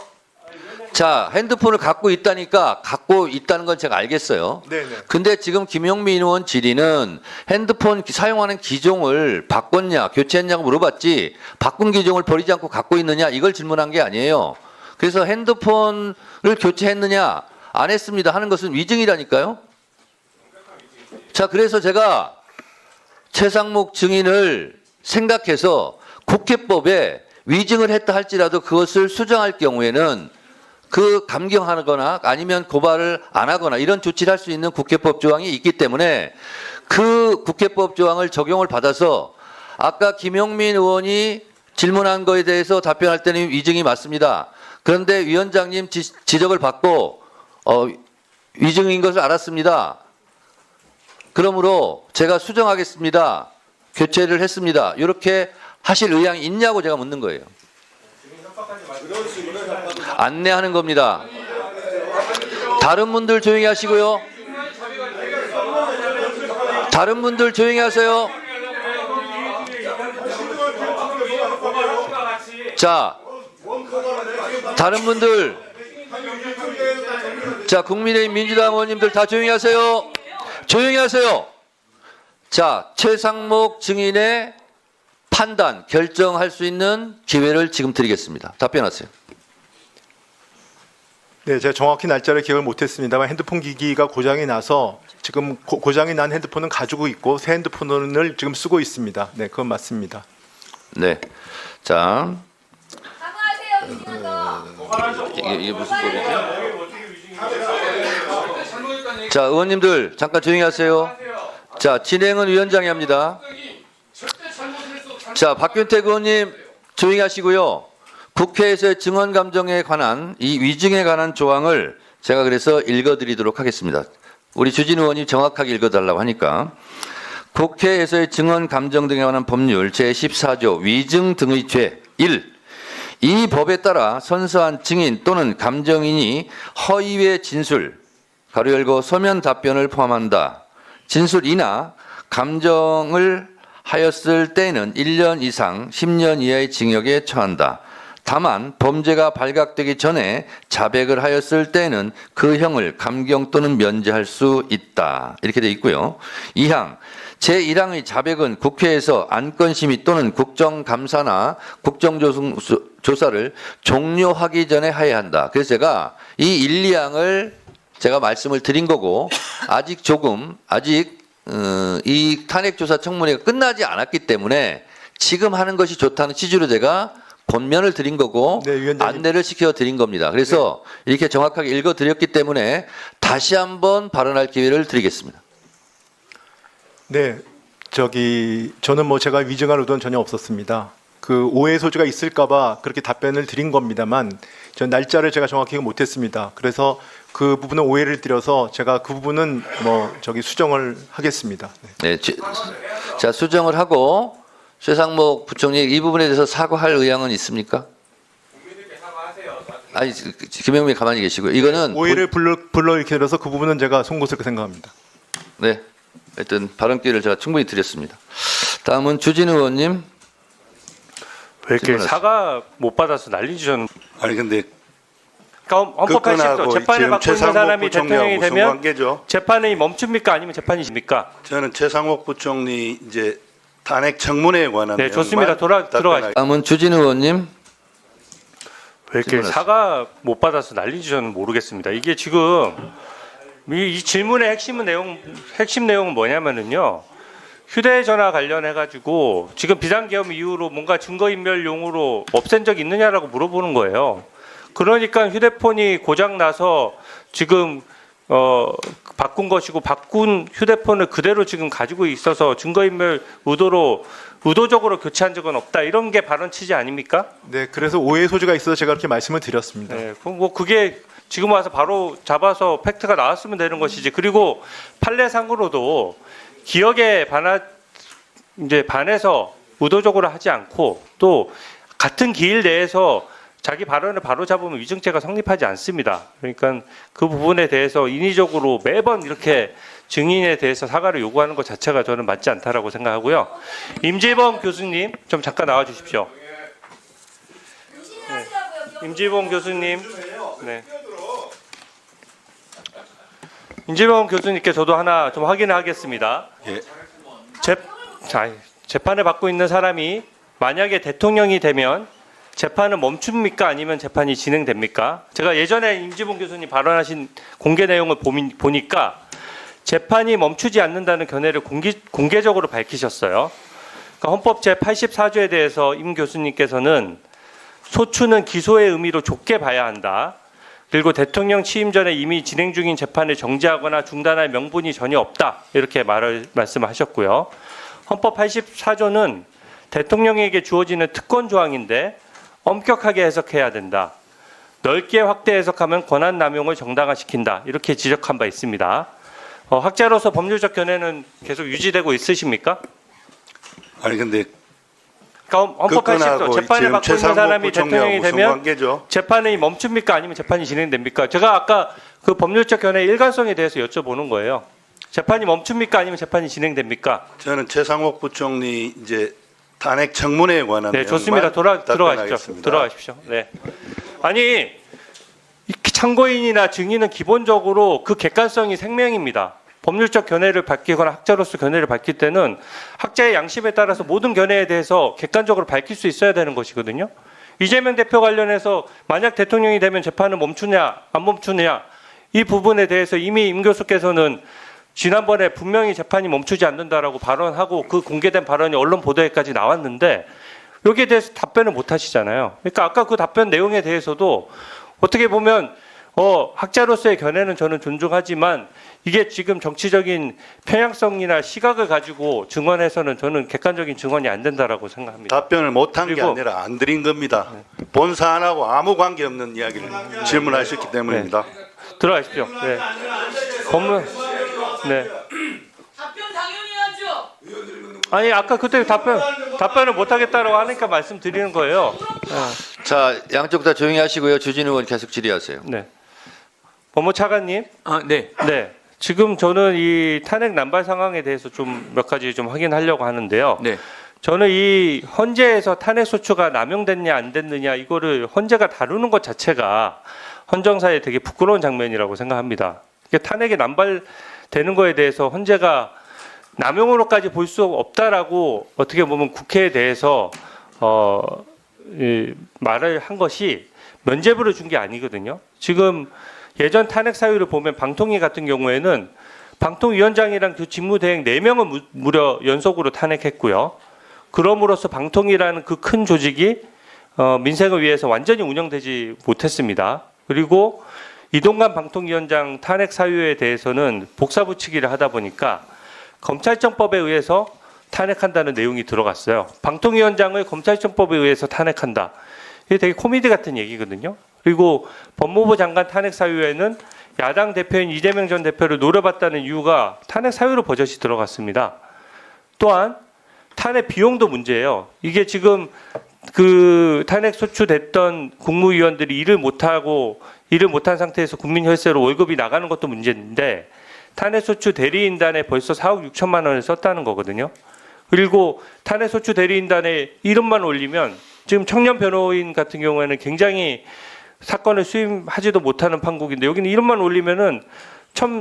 자, 핸드폰을 갖고 있다니까 갖고 있다는 건 제가 알겠어요. 네네. 근데 지금 김용민 의원 질의는 핸드폰 사용하는 기종을 바꿨냐 교체했냐고 물어봤지 바꾼 기종을 버리지 않고 갖고 있느냐 이걸 질문한 게 아니에요. 그래서 핸드폰을 교체했느냐 안 했습니다 하는 것은 위증이라니까요. 자, 그래서 제가 최상목 증인을 생각해서 국회법에 위증을 했다 할지라도 그것을 수정할 경우에는 그 감경하거나 아니면 고발을 안 하거나 이런 조치를 할 수 있는 국회법 조항이 있기 때문에 그 국회법 조항을 적용을 받아서 아까 김용민 의원이 질문한 거에 대해서 답변할 때는 위증이 맞습니다. 그런데 위원장님 지적을 받고 위증인 것을 알았습니다. 그러므로 제가 수정하겠습니다. 교체를 했습니다. 이렇게 하실 의향이 있냐고 제가 묻는 거예요. 그런 식으로 안내하는 겁니다. 다른 분들 조용히 하시고요. 다른 분들 조용히 하세요. 자, 다른 분들, 자, 국민의힘 민주당 의원님들 다 조용히 하세요. 조용히 하세요. 자, 최상목 증인의 판단, 결정할 수 있는 기회를 지금 드리겠습니다. 답변하세요. 네, 제가 정확히 날짜를 기억을 못했습니다만 핸드폰 기기가 고장이 나서 지금 고장이 난 핸드폰은 가지고 있고 새 핸드폰을 지금 쓰고 있습니다. 네, 그건 맞습니다. 네, 자, 사과하세요. 이게 무슨 소리죠? 자, 의원님들 잠깐 조용히 하세요. 자, 진행은 위원장이 합니다. 자, 박균택 의원님 조용히 하시고요. 국회에서의 증언 감정에 관한 이 위증에 관한 조항을 제가 그래서 읽어드리도록 하겠습니다. 우리 주진 의원님 정확하게 읽어달라고 하니까. 국회에서의 증언 감정 등에 관한 법률 제14조 위증 등의 죄 1. 이 법에 따라 선서한 증인 또는 감정인이 허위의 진술, 가로 열고 서면 답변을 포함한다. 진술이나 감정을 하였을 때에는 1년 이상 10년 이하의 징역에 처한다. 다만 범죄가 발각되기 전에 자백을 하였을 때에는 그 형을 감경 또는 면제할 수 있다. 이렇게 돼 있고요. 2항 제1항의 자백은 국회에서 안건심의 또는 국정감사나 국정조사를 종료하기 전에 해야 한다. 그래서 제가 이 1, 2항을 제가 말씀을 드린 거고 아직 이 탄핵조사 청문회가 끝나지 않았기 때문에 지금 하는 것이 좋다는 취지로 제가 본면을 드린 거고 네, 안내를 시켜 드린 겁니다. 그래서 이렇게 정확하게 읽어 드렸기 때문에 다시 한번 발언할 기회를 드리겠습니다. 네, 저는 뭐 제가 위증할 의도는 전혀 없었습니다. 그 오해 소지가 있을까봐 그렇게 답변을 드린 겁니다만 전 날짜를 제가 정확히 못했습니다. 그래서 그 부분은 오해를 드려서 제가 그 부분은 수정을 하겠습니다. 네, 자 수정을 하고 최상목 부총리 이 부분에 대해서 사과할 의향은 있습니까? 아니 김영민 가만히 계시고요. 이거는 오해를 불러일으켜서 그 부분은 제가 송구스럽게 생각합니다. 네, 하여튼 발언 기회를 제가 충분히 드렸습니다. 다음은 주진 의원님. 왜 이렇게 사과 못 받아서 난리 주셨는? 아니 근데 헌법 80조 재판을 받고 있는 사람이 대통령이 되면 관계죠? 재판이 멈춥니까 아니면 재판이 십니까? 저는 최상목 부총리 이제 탄핵 청문회에 관한 네, 좋습니다. 들어가시죠. 다음은 주진 의원님. 왜 이렇게 사과 못 받아서 난리 주셨는지 모르겠습니다. 이게 지금 이 질문의 핵심 내용은 뭐냐면은요. 휴대전화 관련해 가지고 지금 비상계엄 이후로 뭔가 증거인멸용으로 없앤 적 있느냐라고 물어보는 거예요. 그러니까 휴대폰이 고장 나서 지금 바꾼 것이고 바꾼 휴대폰을 그대로 지금 가지고 있어서 증거인멸 의도적으로 교체한 적은 없다. 이런 게 발언 취지 아닙니까? 네, 그래서 오해 소지가 있어서 제가 그렇게 말씀을 드렸습니다. 네, 그럼 뭐 그게 지금 와서 바로 잡아서 팩트가 나왔으면 되는 것이지. 그리고 판례상으로도 기억에 반해서 의도적으로 하지 않고 또 같은 기일 내에서 자기 발언을 바로 잡으면 위증죄가 성립하지 않습니다. 그러니까 그 부분에 대해서 인위적으로 매번 이렇게 증인에 대해서 사과를 요구하는 것 자체가 저는 맞지 않다라고 생각하고요. 임지범 교수님 좀 잠깐 나와 주십시오. 네. 임지범 교수님. 네. 임지범 교수님께서도 하나 좀 확인을 하겠습니다. 예. 재판을 받고 있는 사람이 만약에 대통령이 되면 재판은 멈춥니까 아니면 재판이 진행됩니까? 제가 예전에 임지봉 교수님 발언하신 공개 내용을 보니까 재판이 멈추지 않는다는 견해를 공개적으로 밝히셨어요. 그러니까 헌법 제84조에 대해서 임 교수님께서는 소추는 기소의 의미로 좁게 봐야 한다. 그리고 대통령 취임 전에 이미 진행 중인 재판을 정지하거나 중단할 명분이 전혀 없다. 이렇게 말씀하셨고요. 헌법 84조는 대통령에게 주어지는 특권 조항인데 엄격하게 해석해야 된다. 넓게 확대 해석하면 권한 남용을 정당화시킨다. 이렇게 지적한 바 있습니다. 학자로서 법률적 견해는 계속 유지되고 있으십니까? 아니 근데 그 건하고 헌법 80조 재판을 지금 받고 있는 최상목 사람이 대통령이 부총리하고 무슨 되면 관계죠? 재판이 멈춥니까 아니면 재판이 진행됩니까? 제가 아까 그 법률적 견해의 일관성에 대해서 여쭤보는 거예요. 재판이 멈춥니까 아니면 재판이 진행됩니까? 저는 최상목 부총리 이제 탄핵 청문회에 관한 네, 좋습니다. 내용만 들어가십시오. 답변하겠습니다. 들어가십시오. 네. 아니 이 참고인이나 증인은 기본적으로 그 객관성이 생명입니다. 법률적 견해를 밝히거나 학자로서 견해를 밝힐 때는 학자의 양심에 따라서 모든 견해에 대해서 객관적으로 밝힐 수 있어야 되는 것이거든요. 이재명 대표 관련해서 만약 대통령이 되면 재판을 멈추냐 안 멈추냐 이 부분에 대해서 이미 임 교수께서는 지난번에 분명히 재판이 멈추지 않는다라고 발언하고 그 공개된 발언이 언론 보도에까지 나왔는데 여기에 대해서 답변을 못 하시잖아요. 그러니까 아까 그 답변 내용에 대해서도 어떻게 보면 학자로서의 견해는 저는 존중하지만 이게 지금 정치적인 편향성이나 시각을 가지고 증언해서는 저는 객관적인 증언이 안 된다라고 생각합니다. 답변을 못한 게 그리고- 아니라 안 드린 겁니다. 본 사안하고 아무 관계 없는 이야기를 질문하셨기 때문입니다. 들어가십시오. 네. 법문. 네. 답변 당연히 하죠. 아니 아까 그때 답변을 못 하겠다라고 하니까 말씀드리는 거예요. 네. 자, 양쪽 다 조용히 하시고요. 주진우 의원 계속 질의하세요. 네. 법무 차관님. 네. 네. 지금 저는 이 탄핵 난발 상황에 대해서 좀 몇 가지 좀 확인하려고 하는데요. 네. 저는 이 헌재에서 탄핵 소추가 남용됐냐 안 됐느냐 이거를 헌재가 다루는 것 자체가 헌정사에 되게 부끄러운 장면이라고 생각합니다. 이게 탄핵이 남발되는 거에 대해서 헌재가 남용으로까지 볼 수 없다라고 어떻게 보면 국회에 대해서 말을 한 것이 면죄부를 준 게 아니거든요. 지금 예전 탄핵 사유를 보면 방통위 같은 경우에는 방통위원장이랑 그 직무대행 4명을 무려 연속으로 탄핵했고요. 그럼으로써 방통위라는 그 큰 조직이 민생을 위해서 완전히 운영되지 못했습니다. 그리고 이동관 방통위원장 탄핵 사유에 대해서는 복사붙이기를 하다 보니까 검찰청법에 의해서 탄핵한다는 내용이 들어갔어요. 방통위원장을 검찰청법에 의해서 탄핵한다. 이게 되게 코미디 같은 얘기거든요. 그리고 법무부 장관 탄핵 사유에는 야당 대표인 이재명 전 대표를 노려봤다는 이유가 탄핵 사유로 버젓이 들어갔습니다. 또한 탄핵 비용도 문제예요. 이게 지금 그 탄핵 소추됐던 국무위원들이 일을 못한 상태에서 국민 혈세로 월급이 나가는 것도 문제인데 탄핵 소추 대리인단에 벌써 4억 6천만 원을 썼다는 거거든요. 그리고 탄핵 소추 대리인단에 이름만 올리면 지금 청년 변호인 같은 경우에는 굉장히 사건을 수임하지도 못하는 판국인데 여기는 이름만 올리면은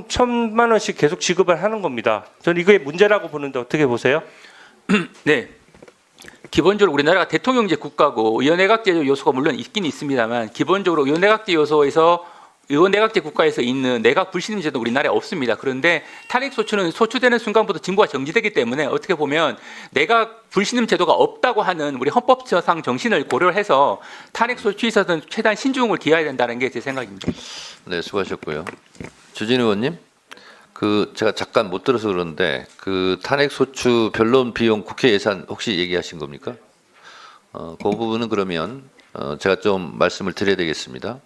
천만 원씩 계속 지급을 하는 겁니다. 저는 이게 문제라고 보는데 어떻게 보세요? 네. 기본적으로 우리나라가 대통령제 국가고 의원내각제 요소가 물론 있긴 있습니다만 기본적으로 의원내각제 요소에서 의원내각제 국가에서 있는 내각 불신임제도 우리나라에 없습니다. 그런데 탄핵소추는 소추되는 순간부터 직무가 정지되기 때문에 어떻게 보면 내각 불신임 제도가 없다고 하는 우리 헌법상 정신을 고려해서 탄핵소추에 있어서는 최대한 신중을 기해야 된다는 게 제 생각입니다. 네, 수고하셨고요. 주진우 의원님, 제가 잠깐 못 들어서 그러는데 그 탄핵 소추 변론 비용 국회 예산 혹시 얘기하신 겁니까? 그 부분은 그러면 제가 좀 말씀을 드려야 되겠습니다.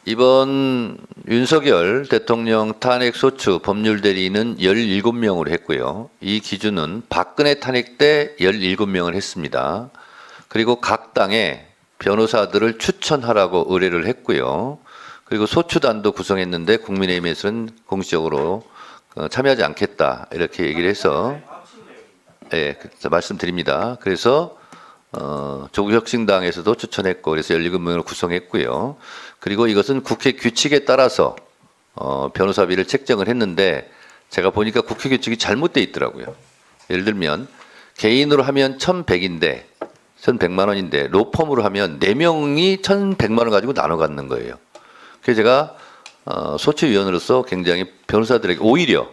이번 윤석열 대통령 탄핵 소추 법률 대리인은 17명으로 했고요. 이 기준은 박근혜 탄핵 때 17명을 했습니다. 그리고 각 당에 변호사들을 추천하라고 의뢰를 했고요. 그리고 소추단도 구성했는데 국민의힘에서는 공식적으로 참여하지 않겠다 이렇게 얘기를 해서 말씀드립니다. 그래서 조국혁신당에서도 추천했고 그래서 17명을 구성했고요. 그리고 이것은 국회 규칙에 따라서 변호사비를 책정을 했는데 제가 보니까 국회 규칙이 잘못돼 있더라고요. 예를 들면 개인으로 하면 1,100인데 1,100만 원인데 로펌으로 하면 4명이 1,100만 원 가지고 나눠 갖는 거예요. 그래서 제가 소추위원으로서 굉장히 변호사들에게 오히려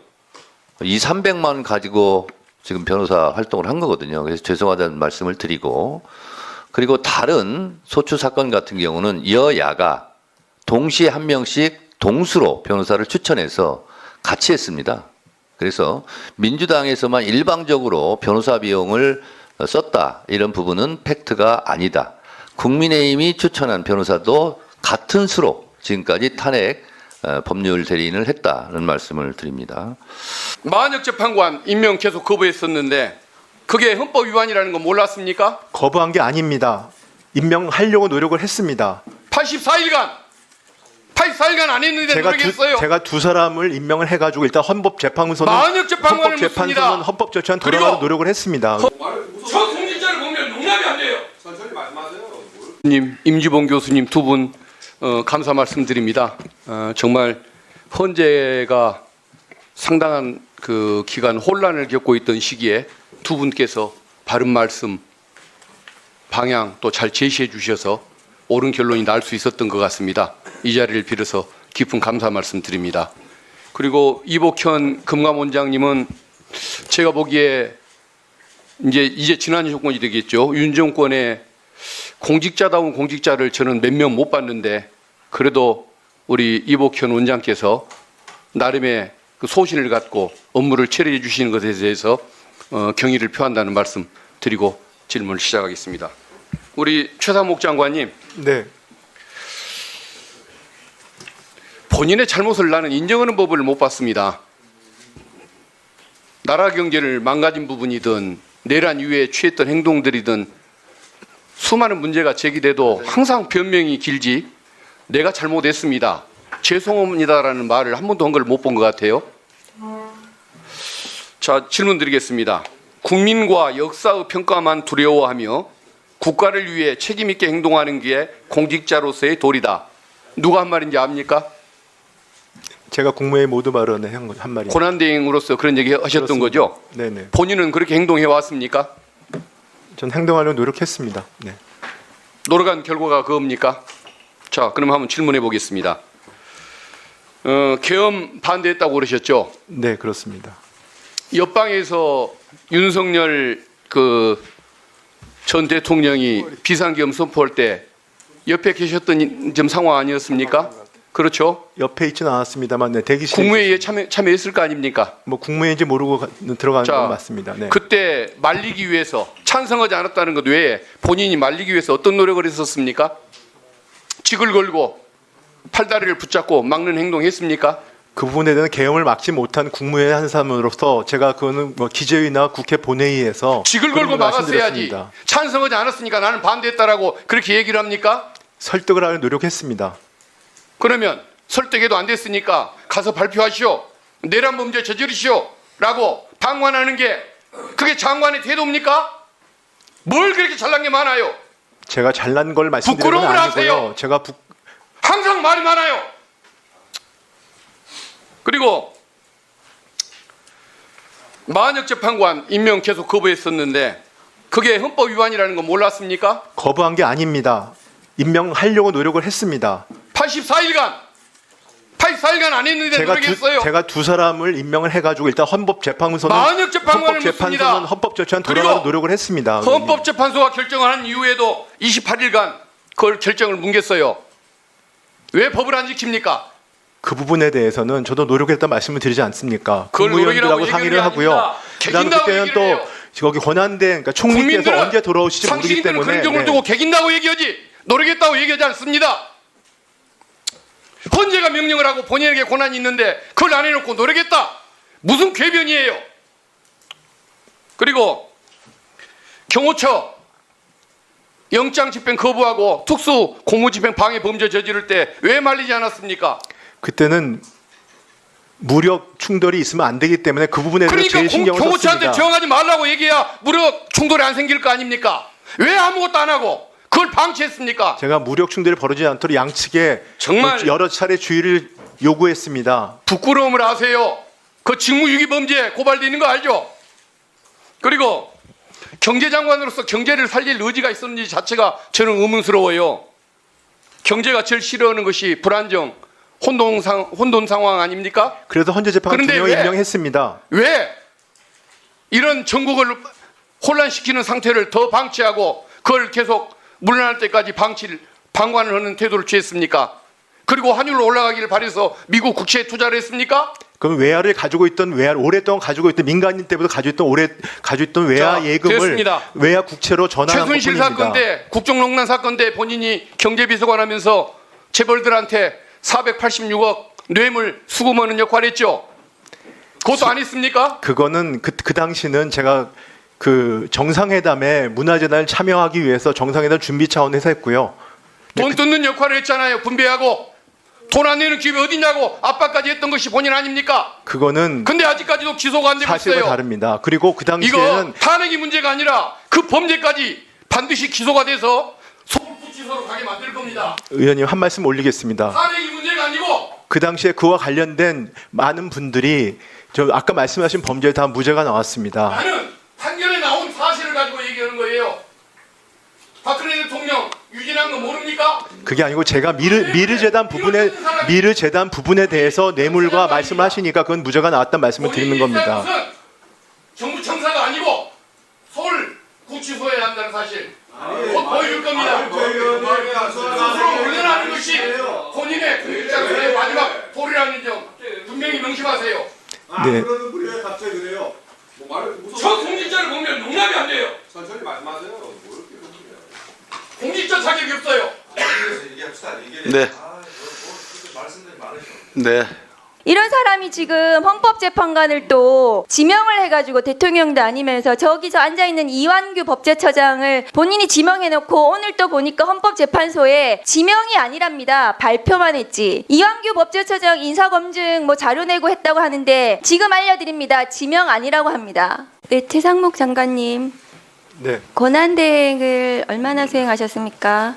200~300만 원 가지고 지금 변호사 활동을 한 거거든요. 그래서 죄송하다는 말씀을 드리고 그리고 다른 소추 사건 같은 경우는 여야가 동시에 한 명씩 동수로 변호사를 추천해서 같이 했습니다. 그래서 민주당에서만 일방적으로 변호사 비용을 썼다 이런 부분은 팩트가 아니다. 국민의힘이 추천한 변호사도 같은 수로 지금까지 탄핵 법률 대리인을 했다는 말씀을 드립니다. 만혁 재판관 임명 계속 거부했었는데 그게 헌법 위반이라는 거 몰랐습니까? 거부한 게 아닙니다. 임명하려고 노력을 했습니다. 84일간 안 했는데 노력했어요. 제가 두 사람을 임명을 해가지고 일단 헌법재판소는 만역재판관을 묻습니다. 헌법조치안 돌아가는 노력을 했습니다. 저 공직자를 보면 용납이 안 돼요. 천천히 말씀하세요. 님, 임지봉 교수님 두 분 감사 말씀드립니다. 정말 헌재가 상당한 그 기간 혼란을 겪고 있던 시기에 두 분께서 바른 말씀, 방향 또 잘 제시해 주셔서 옳은 결론이 날 수 있었던 것 같습니다. 이 자리를 빌어서 깊은 감사 말씀드립니다. 그리고 이복현 금감원장님은 제가 보기에 이제 지난 정권이 되겠죠. 윤 정권의 공직자다운 공직자를 저는 몇 명 못 봤는데 그래도 우리 이복현 원장께서 나름의 그 소신을 갖고 업무를 처리해 주시는 것에 대해서 경의를 표한다는 말씀 드리고 질문을 시작하겠습니다. 우리 최상목 장관님. 네. 본인의 잘못을 나는 인정하는 법을 못 봤습니다. 나라 경제를 망가진 부분이든 내란 이후에 취했던 행동들이든 수많은 문제가 제기돼도 항상 변명이 길지 내가 잘못했습니다. 죄송합니다라는 말을 한 번도 한 걸 못 본 것 같아요. 자, 질문 드리겠습니다. 국민과 역사의 평가만 두려워하며 국가를 위해 책임 있게 행동하는 게 공직자로서의 도리다. 누가 한 말인지 압니까? 제가 국무회의 모두 발언에 한 말입니다. 권한대행으로서 그런 얘기 하셨던 거죠? 네네. 본인은 그렇게 행동해 왔습니까? 전 행동하려고 노력했습니다. 네. 노력한 결과가 그겁니까? 자, 그럼 한번 질문해 보겠습니다. 계엄 반대했다고 그러셨죠? 네, 그렇습니다. 옆방에서 윤석열 전 대통령이 비상계엄 선포할 때 옆에 계셨던 좀 상황 아니었습니까? 그렇죠? 옆에 있지는 않았습니다만 네, 대기실 국무회의에 참여했을 거 아닙니까? 뭐 국무회의인지 모르고 들어간 건 맞습니다. 네. 그때 말리기 위해서 찬성하지 않았다는 것 외에 본인이 말리기 위해서 어떤 노력을 했었습니까? 직을 걸고 팔다리를 붙잡고 막는 행동했습니까? 그 부분에 대한 계엄을 막지 못한 국무회의 한 사람으로서 제가 그거는 뭐 기재위나 국회 본회의에서 직을 걸고 막았어야지. 찬성하지 않았으니까 나는 반대했다라고 그렇게 얘기를 합니까? 설득을 하려 노력했습니다. 그러면 설득해도 안 됐으니까 가서 발표하시오. 내란 범죄 저지르시오. 라고 방관하는 게 그게 장관의 태도입니까? 뭘 그렇게 잘난 게 많아요? 제가 잘난 걸 말씀드리는 건 부끄러움을 아니고요. 하세요. 제가 항상 말이 많아요. 그리고 만역재판관 임명 계속 거부했었는데 그게 헌법 위반이라는 거 몰랐습니까? 거부한 게 아닙니다. 임명하려고 노력을 했습니다. 84일간 안 했는데 노력했어요. 제가 두 사람을 임명을 해가지고 일단 헌법재판소는 헌법조치안 돌아가는 노력을 했습니다. 헌법재판소가 결정을 한 이후에도 28일간 그걸 결정을 뭉갰어요. 왜 법을 안 지킵니까? 그 부분에 대해서는 저도 노력했다 말씀을 드리지 않습니까? 그걸 국무위원들하고 상의를 하고요. 그다음에 그때는 또 거기 권한대 그러니까 총리께서 언제 돌아오실지 모르기 때문에 그런 경우를 두고 개긴다고 얘기하지 노력했다고 얘기하지 않습니다. 헌재가 명령을 하고 본인에게 권한이 있는데 그걸 안 해놓고 노력했다. 무슨 궤변이에요. 그리고 경호처 영장 집행 거부하고 특수 공무집행 방해 범죄 저지를 때 왜 말리지 않았습니까? 그때는 무력 충돌이 있으면 안 되기 때문에 그 부분에 대해서 제일 신경을 썼습니다. 경호처한테 정하지 말라고 얘기해야 무력 충돌이 안 생길 거 아닙니까? 왜 아무것도 안 하고 그걸 방치했습니까? 제가 무력 충돌이 벌어지지 않도록 양측에 정말 여러 차례 주의를 요구했습니다. 부끄러움을 하세요. 그 직무유기 범죄 고발되는 거 알죠? 그리고 경제장관으로서 경제를 살릴 의지가 있었는지 자체가 저는 의문스러워요. 경제가 제일 싫어하는 것이 불안정, 혼돈 상황 아닙니까? 그래서 헌재재판관 2명을 임명했습니다. 왜 이런 전국을 혼란시키는 상태를 더 방치하고 그걸 계속 물러날 때까지 방관을 하는 태도를 취했습니까? 그리고 환율로 올라가기를 바라서 미국 국채에 투자를 했습니까? 그럼 외화를 가지고 있던 오랫동안 가지고 있던 민간인 때부터 가지고 있던 외화 예금을 됐습니다. 외화 국채로 전환한 것뿐입니다. 최순실 사건 때 국정농단 사건 때 본인이 경제비서관 하면서 재벌들한테 486억 뇌물 수금하는 역할을 했죠. 그것도 안 했습니까? 그거는 그 당시는 제가 그 정상회담에 문화재단을 참여하기 위해서 정상회담 준비 차원에서 했고요. 돈 뜯는 역할을 했잖아요. 분배하고 돈 안 내는 기업이 어디냐고 압박까지 했던 것이 본인 아닙니까? 그거는 근데 아직까지도 기소가 안 되고 사실과 있어요. 다릅니다. 그리고 그 이거 당시에는 탄핵이 문제가 아니라 그 범죄까지 반드시 기소가 돼서 서울구치소로 가게 만들 겁니다. 의원님 한 말씀 올리겠습니다. 탄핵이 문제가 아니고 그 당시에 그와 관련된 많은 분들이 저 아까 말씀하신 범죄에 다 무죄가 나왔습니다. 나는 판결에 나온 사실을 가지고 얘기하는 거예요. 박근혜 대통령 유진한 거 모릅니까? 그게 아니고 제가 미르재단 부분에 대해서 뇌물과 말씀하시니까 그건 무죄가 나왔다는 말씀을 드리는 겁니다. 정부 청사가 아니고 서울 구치소에 한다는 사실 곧 보여줄 겁니다. 스스로 올려나가는 것이 본인의 공직자로서의 마지막 도리라는 점 분명히 명심하세요. 네. 그러는 분이 왜 갑자기 그래요? 저 공직자를 보면 농담이 안 돼요. 천천히 말씀하세요. 공직자 자격이 없어요. 네. 네. 이런 사람이 지금 헌법재판관을 또 지명을 해가지고 대통령도 아니면서 저기서 앉아있는 이완규 법제처장을 본인이 지명해놓고 오늘 또 보니까 헌법재판소에 지명이 아니랍니다. 발표만 했지. 이완규 법제처장 인사검증 뭐 자료 내고 했다고 하는데 지금 알려드립니다. 지명 아니라고 합니다. 네, 최상목 장관님. 네. 권한대행을 얼마나 수행하셨습니까?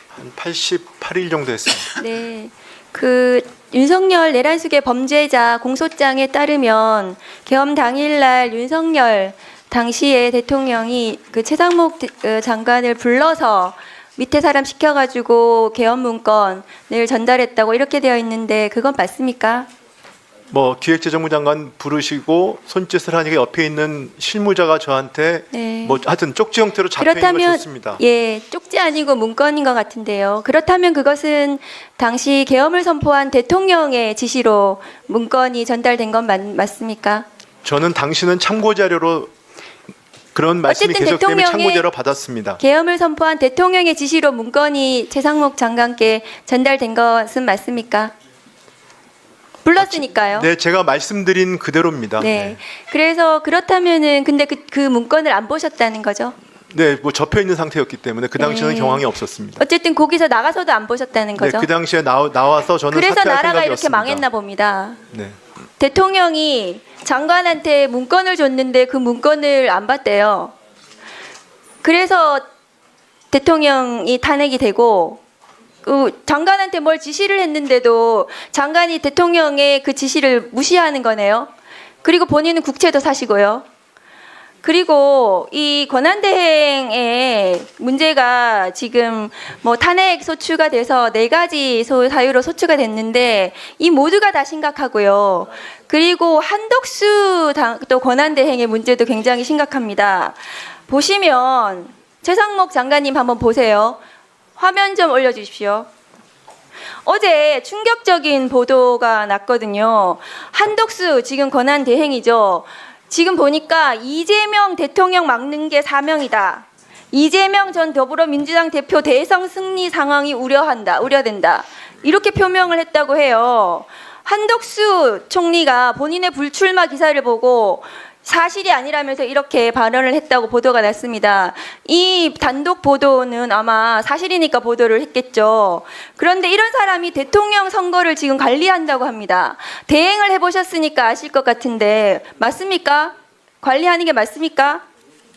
한 88일 정도 했습니다. 네. 그 윤석열 내란숙의 범죄자 공소장에 따르면 계엄 당일날 윤석열 당시에 대통령이 그 최상목 장관을 불러서 밑에 사람 시켜가지고 계엄 문건을 전달했다고 이렇게 되어 있는데 그건 맞습니까? 뭐 기획재정부 장관 부르시고 손짓을 하니까 옆에 있는 실무자가 저한테 네. 뭐 하여튼 쪽지 형태로 잡혀 있는 걸 줬습니다. 예, 쪽지 아니고 문건인 것 같은데요. 그렇다면 그것은 당시 계엄을 선포한 대통령의 지시로 문건이 전달된 건 맞습니까? 저는 당신은 참고 자료로 그런 말씀이 어쨌든 계속되면 참고 대통령의 자료 받았습니다. 계엄을 선포한 대통령의 지시로 문건이 최상목 장관께 전달된 것은 맞습니까? 불렀으니까요. 네, 제가 말씀드린 그대로입니다. 네. 그래서 그렇다면은 근데 그 문건을 안 보셨다는 거죠? 네, 뭐 접혀 있는 상태였기 때문에 그 당시에는 네. 경황이 없었습니다. 어쨌든 거기서 나가서도 안 보셨다는 네, 거죠? 그 당시에 나와서 저는 그래서 사퇴할 나라가 이렇게 생각이었습니다. 망했나 봅니다. 네. 대통령이 장관한테 문건을 줬는데 그 문건을 안 봤대요. 그래서 대통령이 탄핵이 되고 장관한테 뭘 지시를 했는데도 장관이 대통령의 그 지시를 무시하는 거네요. 그리고 본인은 국채도 사시고요. 그리고 이 권한대행의 문제가 지금 뭐 탄핵 소추가 돼서 4가지 사유로 소추가 됐는데 이 모두가 다 심각하고요. 그리고 한덕수 또 권한대행의 문제도 굉장히 심각합니다. 보시면 최상목 장관님 한번 보세요. 화면 좀 올려주십시오. 어제 충격적인 보도가 났거든요. 한덕수 지금 권한대행이죠. 지금 보니까 이재명 대통령 막는 게 사명이다. 이재명 전 더불어민주당 대표 대선 승리 상황이 우려된다. 이렇게 표명을 했다고 해요. 한덕수 총리가 본인의 불출마 기사를 보고 사실이 아니라면서 이렇게 발언을 했다고 보도가 났습니다. 이 단독 보도는 아마 사실이니까 보도를 했겠죠. 그런데 이런 사람이 대통령 선거를 지금 관리한다고 합니다. 대행을 해보셨으니까 아실 것 같은데 맞습니까? 관리하는 게 맞습니까?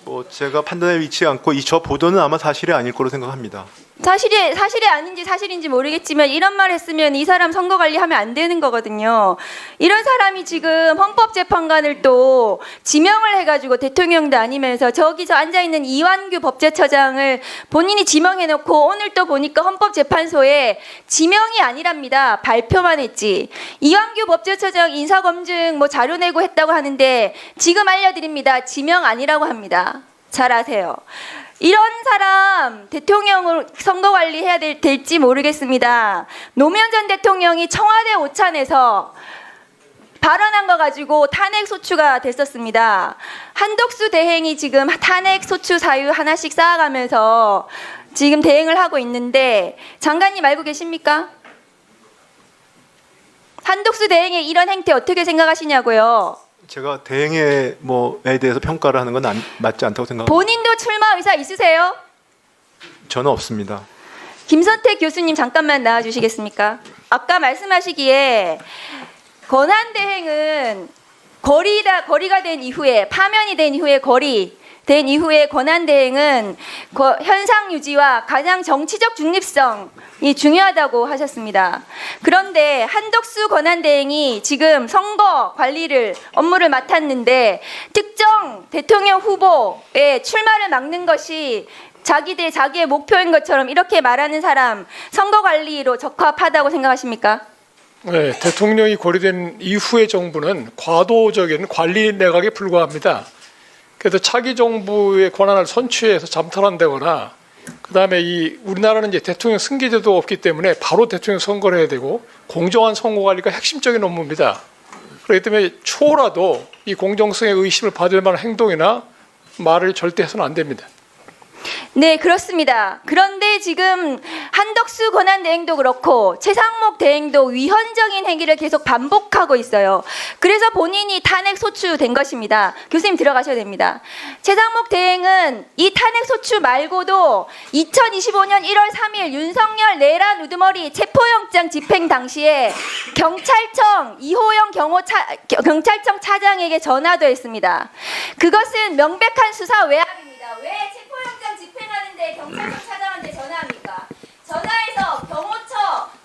뭐 제가 판단에 위치 않고 저 보도는 아마 사실이 아닐 거로 생각합니다. 사실이 아닌지 사실인지 모르겠지만 이런 말 했으면 이 사람 선거 관리하면 안 되는 거거든요. 이런 사람이 지금 헌법재판관을 또 지명을 해가지고 대통령도 아니면서 저기서 앉아있는 이완규 법제처장을 본인이 지명해놓고 오늘 또 보니까 헌법재판소에 지명이 아니랍니다. 발표만 했지. 이완규 법제처장 인사검증 뭐 자료 내고 했다고 하는데 지금 알려드립니다. 지명 아니라고 합니다. 잘 아세요. 이런 사람 대통령을 선거 관리해야 될지 모르겠습니다. 노무현 전 대통령이 청와대 오찬에서 발언한 거 가지고 탄핵 소추가 됐었습니다. 한덕수 대행이 지금 탄핵 소추 사유 하나씩 쌓아가면서 지금 대행을 하고 있는데 장관님 알고 계십니까? 한덕수 대행의 이런 행태 어떻게 생각하시냐고요? 제가 대행에 뭐에 대해서 평가를 하는 건 맞지 않다고 생각합니다. 본인도 출마 의사 있으세요? 저는 없습니다. 김선택 교수님 잠깐만 나와주시겠습니까? 아까 말씀하시기에 권한대행은 거리가 된 이후에 파면이 된 이후에 된 이후에 권한대행은 현상 유지와 가장 정치적 중립성이 중요하다고 하셨습니다. 그런데 한덕수 권한대행이 지금 선거 관리를 업무를 맡았는데 특정 대통령 후보의 출마를 막는 것이 자기의 목표인 것처럼 이렇게 말하는 사람 선거 관리로 적합하다고 생각하십니까? 네, 대통령이 고려된 이후의 정부는 과도적인 관리 내각에 불과합니다. 그래서 차기 정부의 권한을 선취해서 잠탈한다거나 그다음에 이 우리나라는 이제 대통령 승계제도가 없기 때문에 바로 대통령 선거를 해야 되고 공정한 선거 관리가 핵심적인 업무입니다. 그렇기 때문에 초라도 이 공정성의 의심을 받을 만한 행동이나 말을 절대 해서는 안 됩니다. 네, 그렇습니다. 그런데 지금 한덕수 권한대행도 그렇고 최상목 대행도 위헌적인 행위를 계속 반복하고 있어요. 그래서 본인이 탄핵 소추된 것입니다. 교수님 들어가셔야 됩니다. 최상목 대행은 이 탄핵 소추 말고도 2025년 1월 3일 윤석열 내란 우두머리 체포영장 집행 당시에 경찰청 이호영 경찰청 차장에게 전화도 했습니다. 그것은 명백한 수사 외압입니다. 왜 체포영장 집행하는데 경찰청 차장한테 전화합니까? 전화해서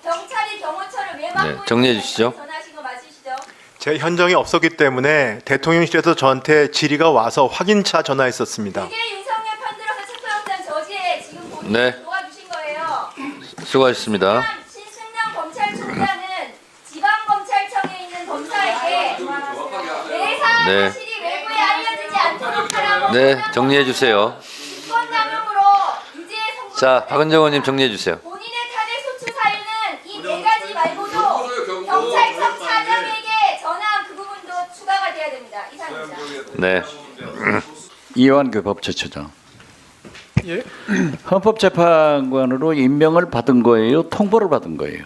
경찰이 경호처를 왜 막고 네, 정리해 주시죠. 전화하신 거 맞으시죠? 제 현정이 없었기 때문에 대통령실에서 저한테 질의가 와서 확인차 전화했었습니다. 이게 윤석열 편들어서 체포영장 저지에 지금 본인이 네. 도와주신 거예요. 수고하셨습니다. 신승남 검찰총장은 지방검찰청에 있는 검사에게 내사 네. 사실이 외부에 알려지지 않도록 하라고 네, 정리해 주세요. 직권남용으로 유죄에 선고. 자, 박은정 의원님 정리해 주세요. 본인의 탄핵 소추 사유는 이 네 가지 말고도 경찰청 차장에게 전화한 그 부분도 추가가 돼야 됩니다. 이상입니다. 네. 이완규 법제처장. 예. 헌법재판관으로 임명을 받은 거예요? 통보를 받은 거예요?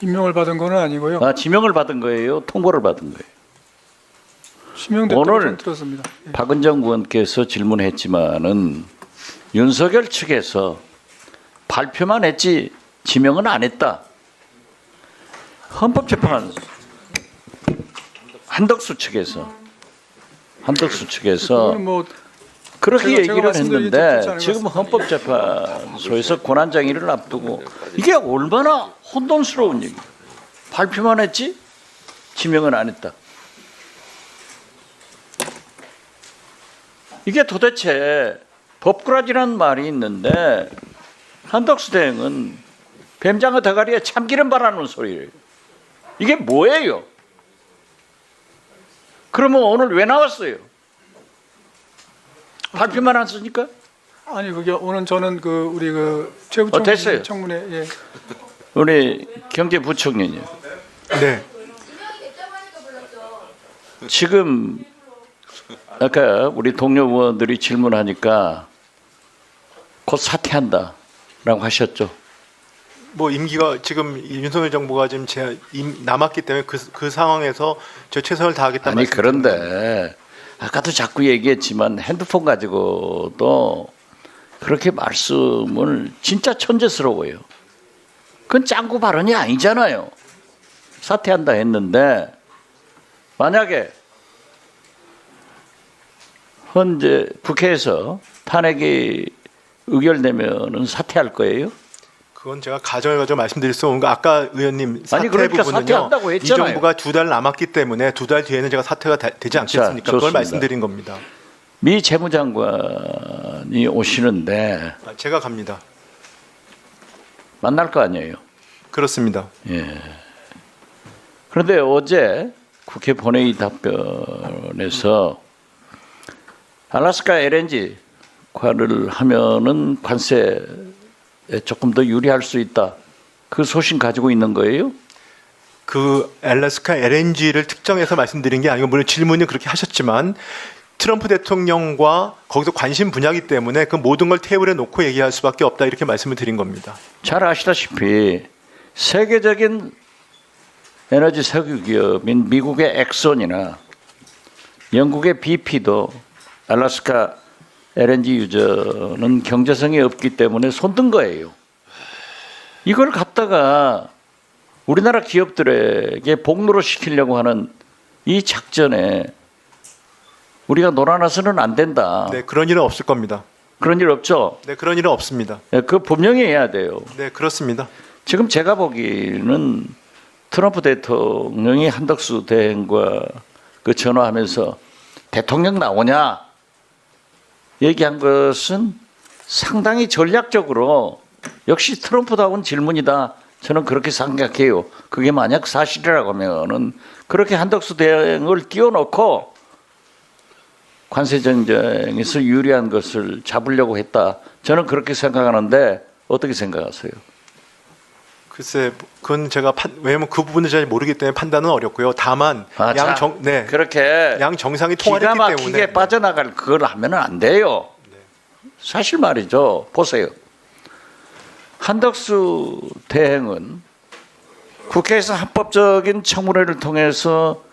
임명을 받은 거는 아니고요. 아, 지명을 받은 거예요? 통보를 받은 거예요? 지명됐다고 오늘 좀 들었습니다. 예. 박은정 의원께서 질문했지만은 윤석열 측에서 발표만 했지 지명은 안 했다. 헌법재판 한덕수 측에서 그거는 뭐 그렇게 제가 얘기를 말씀드리기 좀 했는데 그렇지 않은 지금 것 헌법재판소에서 권한쟁의를 앞두고 이게 얼마나 혼돈스러운 얘기예요. 발표만 했지 지명은 안 했다. 이게 도대체 법꾸라지라는 말이 있는데 한덕수 대행은 뱀장어 대가리에 참기름 바라는 소리예요. 이게 뭐예요? 그러면 오늘 왜 나왔어요? 발표만 안 쓰니까? 아니 그게 오늘 저는 우리 최부총리 됐어요. 청문회 예. 우리 경제부총리님. 네. 지금 아까 우리 동료 의원들이 질문하니까 곧 사퇴한다라고 하셨죠. 뭐 임기가 지금 윤석열 정부가 지금 남았기 때문에 그 상황에서 저 최선을 다하겠다. 아니 그런데 아까도 자꾸 얘기했지만 핸드폰 가지고도 그렇게 말씀을 진짜 천재스러워요. 그건 짱구 발언이 아니잖아요. 사퇴한다 했는데 만약에 현재 국회에서 탄핵이 의결되면은 사퇴할 거예요? 그건 제가 가정을 가지고 말씀드릴 수 없는 거. 아까 의원님 사퇴 그러니까 부분은요. 사퇴한다고 이 했잖아요. 정부가 2달 남았기 때문에 2달 뒤에는 제가 사퇴가 되지 않겠습니까? 자, 그걸 좋습니다. 말씀드린 겁니다. 미 재무장관이 오시는데 제가 갑니다. 만날 거 아니에요? 그렇습니다. 예. 그런데 어제 국회 본회의 답변에서 알래스카 LNG과를 하면은 관세에 조금 더 유리할 수 있다. 그 소신 가지고 있는 거예요? 그 알래스카 LNG를 특정해서 말씀드린 게 아니고 물론 질문은 그렇게 하셨지만 트럼프 대통령과 거기서 관심 분야이기 때문에 그 모든 걸 테이블에 놓고 얘기할 수밖에 없다 이렇게 말씀을 드린 겁니다. 잘 아시다시피 세계적인 에너지 석유 기업인 미국의 엑손이나 영국의 BP도 알래스카 LNG 유저는 경제성이 없기 때문에 손든 거예요. 이걸 갖다가 우리나라 기업들에게 복로로 시키려고 하는 이 작전에 우리가 놀아나서는 안 된다. 네, 그런 일은 없을 겁니다. 그런 일 없죠? 네, 그런 일은 없습니다. 그 분명히 해야 돼요. 네, 그렇습니다. 지금 제가 보기에는 트럼프 대통령이 한덕수 대행과 그 전화하면서 대통령 나오냐 얘기한 것은 상당히 전략적으로 역시 트럼프다운 질문이다. 저는 그렇게 생각해요. 그게 만약 사실이라고 하면은 그렇게 한덕수 대행을 띄워놓고 관세 전쟁에서 유리한 것을 잡으려고 했다. 저는 그렇게 생각하는데 어떻게 생각하세요? 글쎄, 그건 제가 왜냐면 그 부분을 잘 모르기 때문에 판단은 어렵고요. 다만 그렇게 양 정상이 통화를 기가 했기 막히게 때문에 빠져나갈 그걸 하면은 안 돼요. 사실 말이죠. 보세요. 한덕수 대행은 국회에서 합법적인 청문회를 통해서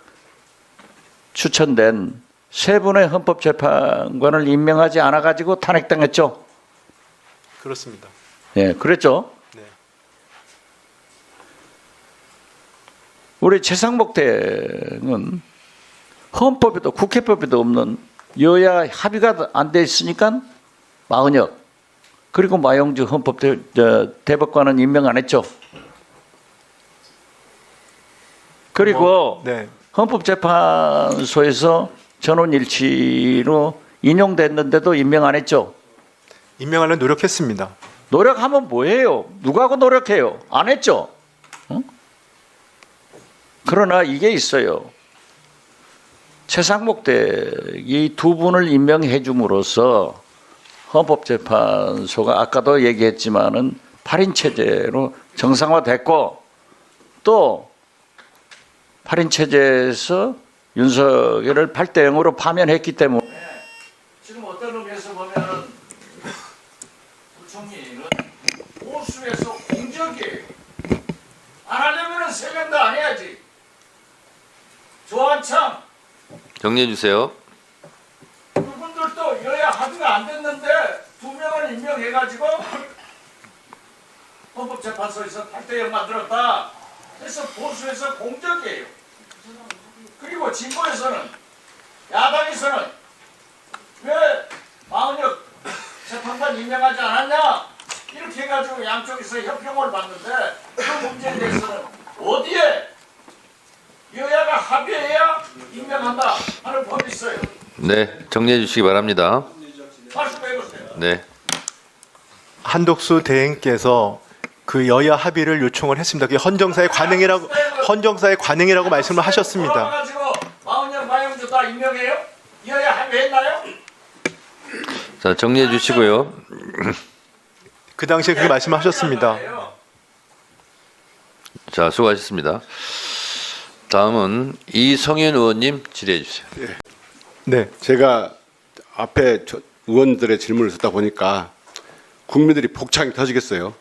추천된 세 분의 헌법재판관을 임명하지 않아 가지고 탄핵당했죠. 그렇습니다. 예, 그랬죠. 네. 우리 최상목 대행은 헌법에도 국회법에도 없는 여야 합의가 안 돼 있으니까 마은혁 그리고 마영주 헌법대법관은 임명 안 했죠. 그리고 헌법재판소에서 전원일치로 인용됐는데도 임명 안 했죠. 임명하려는 노력했습니다. 노력하면 뭐해요? 누구하고 노력해요? 안 했죠. 응? 그러나 이게 있어요. 최상목 대이 두 분을 임명해 줌으로써 헌법재판소가 아까도 얘기했지만은 8인 체제로 정상화됐고 또 8인 체제에서 윤석열을 8대 0으로 파면했기 때문에 지금 어떤 의미에서 보면은 부총리는 보수에서 공적이에요. 안 하려면은 세 명 다 안 해야지. 조한창 정리해 주세요. 그분들도 여야 합의가 안 됐는데 두 명을 임명해가지고 헌법재판소에서 8대 0 만들었다. 그래서 보수에서 공적이에요. 그리고 진보에서는 야당에서는 왜 마은혁 재판관 임명하지 않았냐 이렇게 해가지고 양쪽에서 협평을 받는데 그 문제에 대해서는 어디에 여야가 합의해야 임명한다 하는 법이 있어요. 네, 정리해 주시기 바랍니다. 말씀해보세요. 네. 한덕수 대행께서 그 여야 합의를 요청을 했습니다. 그게 헌정사의 관행이라고 말씀을 하셨습니다. 돌아가지고 마은혁, 마영주 다 임명해요? 여야 합의했나요? 자, 정리해 주시고요. 그 당시에 그렇게 말씀하셨습니다. 자, 수고하셨습니다. 다음은 이성윤 의원님 질의해 주세요. 네, 제가 앞에 의원들의 질문을 듣다 보니까 국민들이 복창이 터지겠어요.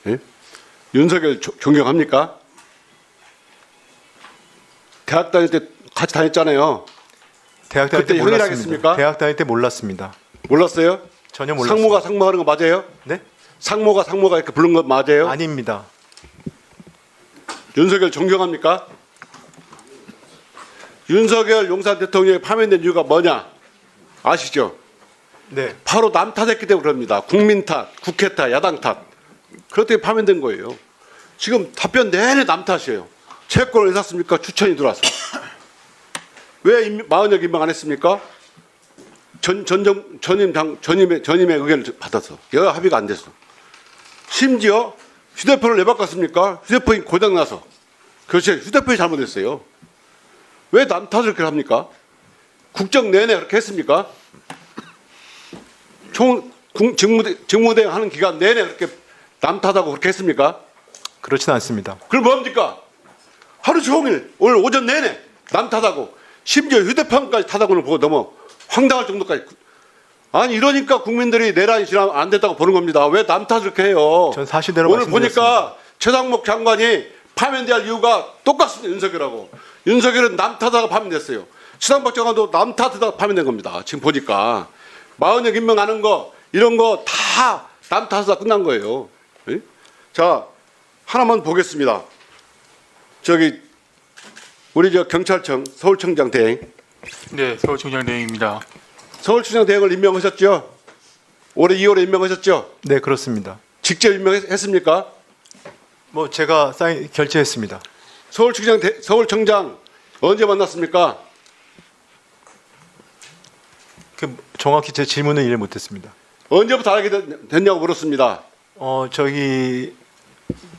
예? 윤석열 존경합니까? 대학 다닐 때 같이 다녔잖아요. 대학 다닐 때 그때 형이라 했습니까? 대학 다닐 때 몰랐습니다. 몰랐어요? 전혀 몰랐습니다. 상모가 상모하는 거 맞아요? 네? 상모가 이렇게 부른 거 맞아요? 아닙니다. 윤석열 존경합니까? 윤석열 용산 대통령이 파면된 이유가 뭐냐? 아시죠? 네. 바로 남 탓했기 때문에 그럽니다. 국민 탓, 국회 탓, 야당 탓. 그렇기 때문에 파면된 거예요. 지금 답변 내내 남 탓이에요. 채권을 왜 샀습니까? 추천이 들어와서. 왜 마은혁 임명 안 했습니까? 전임의 의견을 받아서 여야 합의가 안 돼서. 심지어 휴대폰을 왜 바꿨습니까? 휴대폰이 고장나서. 그렇지, 휴대폰이 잘못됐어요. 왜 남 탓을 그렇게 합니까? 국정 내내 그렇게 했습니까? 직무대행 하는 기간 내내 그렇게 남 탓하고 그렇게 했습니까? 그렇지는 않습니다. 그럼 뭡니까? 하루 종일 오늘 오전 내내 남 탓하고 심지어 휴대폰까지 탓하고는 보고 너무 황당할 정도까지. 아니 이러니까 국민들이 내란이 지나면 안 됐다고 보는 겁니다. 왜 남 탓을 그렇게 해요? 전 사실대로 오늘 말씀드렸습니다. 보니까 최상목 장관이 파면될 이유가 똑같습니다. 윤석열하고. 윤석열은 남 탓하다가 파면됐어요. 추상박 장관도 남 탓하다가 파면된 겁니다. 지금 보니까 40명 임명하는 거 이런 거 다 남 탓하다가 끝난 거예요. 예? 자, 하나만 보겠습니다. 저기 우리 저 경찰청 서울청장 대행. 네, 서울청장 대행입니다. 서울청장 대행을 임명하셨죠? 올해 2월에 임명하셨죠? 네, 그렇습니다. 직접 임명했습니까? 뭐 제가 결제했습니다. 서울청장 언제 만났습니까? 정확히 제 질문을 이해 못했습니다. 언제부터 알게 됐냐고 물었습니다. 저기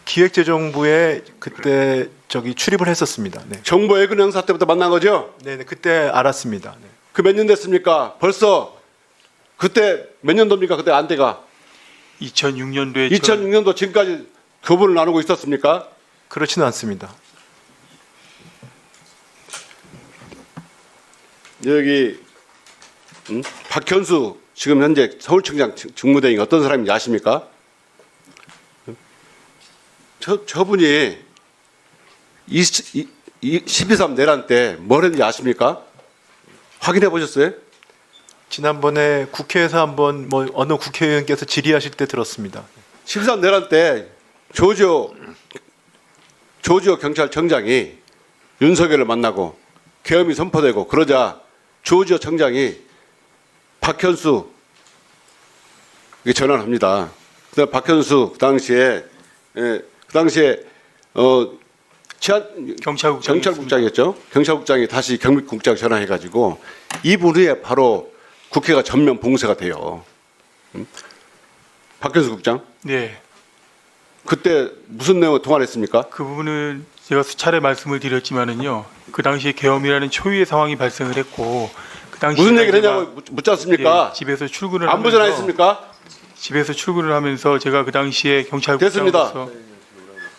기획재정부에 그때 저기 출입을 했었습니다. 네. 정부 예금 행사 때부터 만난 거죠? 네, 그때 알았습니다. 네. 그 몇 년 됐습니까? 벌써 그때 몇 년도입니까? 그때 안대가 2006년도에 2006년도 지금까지 교분을 나누고 있었습니까? 그렇지는 않습니다. 여기 박현수 지금 현재 서울청장 직무대행이 어떤 사람인지 아십니까? 저분이 12.3 내란 때 뭘 했는지 아십니까? 확인해 보셨어요? 지난번에 국회에서 한번 뭐 어느 국회의원께서 질의하실 때 들었습니다. 13 내란 때 조지오 경찰청장이 윤석열을 만나고 계엄이 선포되고 그러자 조지오 청장이 박현수 전화를 합니다. 그다음 박현수 그 당시에 경찰국장이었죠. 경찰국장이 다시 경비국장 전화해가지고 2분 후에 바로 국회가 전면 봉쇄가 돼요. 박현수 국장. 네. 그때 무슨 내용을 통화를 했습니까? 그 부분은 제가 수차례 말씀을 드렸지만은요. 그 당시에 계엄이라는 초유의 상황이 발생을 했고 그 당시 무슨 얘기를 했냐고 묻지 않습니까? 예, 집에서 출근을 안부 전화했습니까? 집에서 출근을 하면서 제가 그 당시에 됐습니다. 경찰국장으로서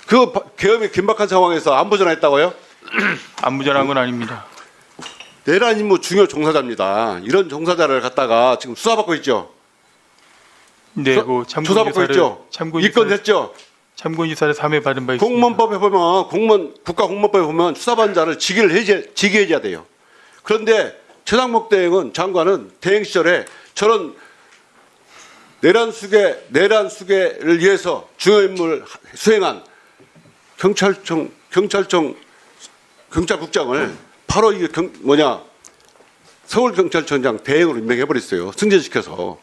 그 계엄이 긴박한 상황에서 안부 전화했다고요? 안부 전화한 건 아닙니다. 내란 임무 중요 종사자입니다. 이런 종사자를 갖다가 지금 수사받고 있죠. 네, 그 조사받고 있죠. 입건됐죠. 참고인사를 3회 받은 바 있습니다. 공무원법에 보면 국가공무원법에 보면 수사받은 자를 직위해줘야 돼요. 그런데 최상목 대행은 장관은 대행 시절에 저런 내란 수계를 위해서 중요 임무를 수행한 경찰국장을 바로 이게 서울경찰청장 대행으로 임명해버렸어요. 승진시켜서.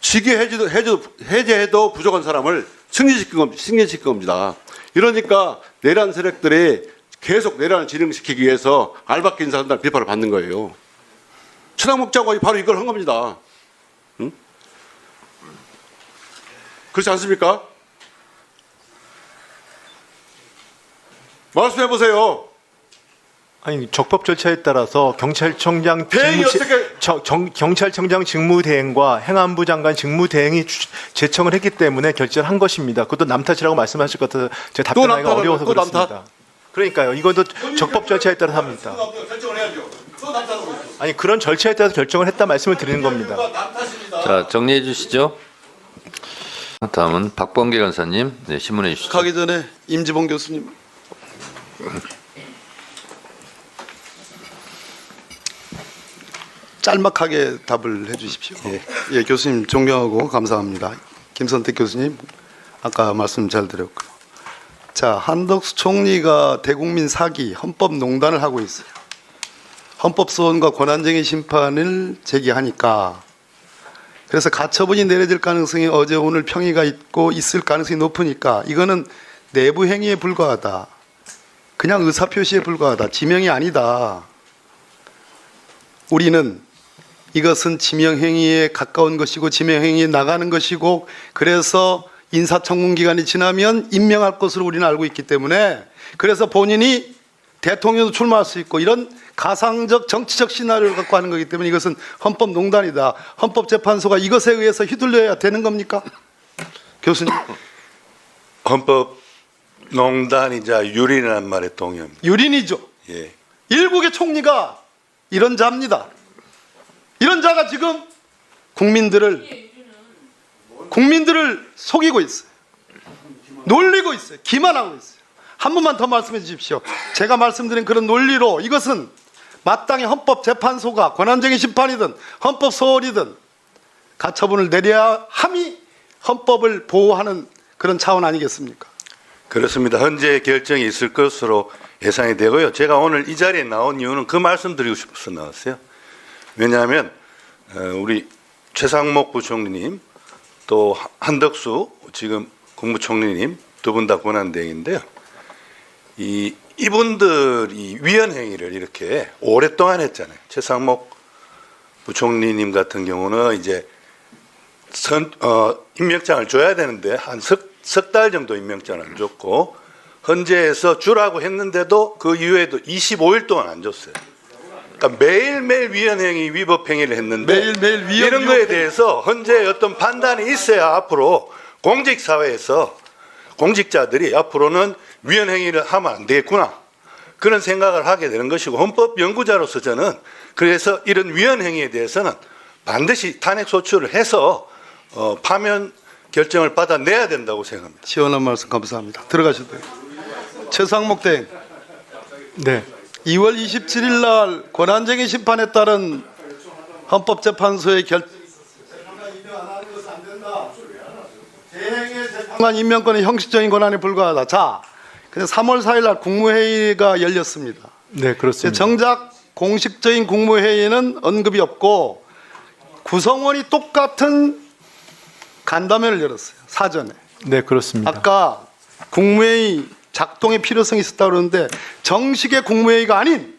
직위 해제해도 부족한 사람을 승진시킨 겁니다. 이러니까 내란 세력들이 계속 내란을 진행시키기 위해서 알박기 인사한다는 비판을 받는 거예요. 최상목 장관이 바로 이걸 한 겁니다. 응? 그렇지 않습니까? 말씀해 보세요. 아니 적법 절차에 따라서 경찰청장 경찰청장 직무대행과 행안부 장관 직무대행이 제청을 했기 때문에 결재를 한 것입니다. 그것도 남탓이라고 말씀하실 것 같아서 제가 답변하기가 어려워서 그렇습니다. 그러니까요. 이것도 적법 절차에 따라서 합니다. 아니 그런 절차에 따라서 결정을 했다 말씀을 드리는 겁니다. 자, 정리해 주시죠. 다음은 박범계 간사님, 네, 신문해 주시죠. 가기 전에 임지봉 교수님. 짤막하게 답을 해주십시오. 예, 교수님 존경하고 감사합니다. 김선택 교수님, 아까 말씀 잘 드렸고요. 자, 한덕수 총리가 대국민 사기, 헌법농단을 하고 있어요. 헌법소원과 권한쟁의 심판을 제기하니까 그래서 가처분이 내려질 가능성이 어제 오늘 평의가 있고 있을 가능성이 높으니까 이거는 내부 행위에 불과하다. 그냥 의사표시에 불과하다. 지명이 아니다. 우리는 이것은 지명행위에 가까운 것이고 지명행위에 나가는 것이고 그래서 인사청문 기간이 지나면 임명할 것으로 우리는 알고 있기 때문에 그래서 본인이 대통령도 출마할 수 있고 이런 가상적 정치적 시나리오를 갖고 하는 거기 때문에 이것은 헌법농단이다. 헌법재판소가 이것에 의해서 휘둘려야 되는 겁니까? 교수님. 헌법농단이자 유린이라는 말에 동의합니다. 유린이죠. 예. 일국의 총리가 이런 자입니다. 이런 자가 지금 국민들을 속이고 있어요. 놀리고 있어요. 기만하고 있어요. 한 번만 더 말씀해 주십시오. 제가 말씀드린 그런 논리로 이것은 마땅히 헌법재판소가 권한쟁의 심판이든 헌법 소홀이든 가처분을 내려야 함이 헌법을 보호하는 그런 차원 아니겠습니까? 그렇습니다. 현재 결정이 있을 것으로 예상이 되고요. 제가 오늘 이 자리에 나온 이유는 그 말씀 드리고 싶어서 나왔어요. 왜냐하면 우리 최상목 부총리님 또 한덕수 지금 국무총리님 두 분 다 권한대행인데요. 이분들이 위헌행위를 이렇게 오랫동안 했잖아요. 최상목 부총리님 같은 경우는 이제 임명장을 줘야 되는데 한 석 달 정도 임명장을 안 줬고 헌재에서 주라고 했는데도 그 이후에도 25일 동안 안 줬어요. 그러니까 매일매일 위헌행위 위법행위를 했는데 매일매일 이런 거에 대해서 헌재의 어떤 판단이 있어야 앞으로 공직사회에서 공직자들이 앞으로는 위헌행위를 하면 안 되겠구나 그런 생각을 하게 되는 것이고 헌법 연구자로서 저는 그래서 이런 위헌행위에 대해서는 반드시 탄핵 소추를 해서 파면 결정을 받아내야 된다고 생각합니다. 시원한 말씀 감사합니다. 들어가셔도 돼요. 최상목 대행. 네. 2월 27일 날 권한쟁의 심판에 따른 헌법재판소의 대행의 재판관 임명권은 형식적인 권한에 불과하다. 자, 근데 3월 4일 날 국무회의가 열렸습니다. 네, 그렇습니다. 정작 공식적인 국무회의는 언급이 없고 구성원이 똑같은 간담회를 열었어요. 사전에. 네, 그렇습니다. 아까 국무회의 작동의 필요성이 있었다고 그러는데 정식의 국무회의가 아닌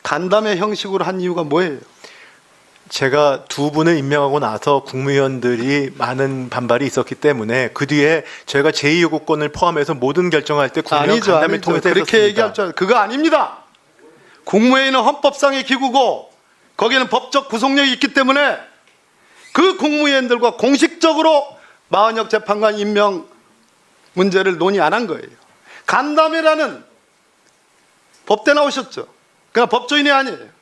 간담회 형식으로 한 이유가 뭐예요? 제가 두 분을 임명하고 나서 국무위원들이 많은 반발이 있었기 때문에 그 뒤에 저희가 제2요구권을 포함해서 모든 결정할 때 국무위원 간담회를 통해서 그렇게 했었습니다. 얘기할 줄 그거 아닙니다. 국무회의는 헌법상의 기구고 거기에는 법적 구속력이 있기 때문에 그 국무위원들과 공식적으로 마은혁 재판관 임명 문제를 논의 안 한 거예요. 간담회라는 법대 나오셨죠? 그냥 법조인이 아니에요.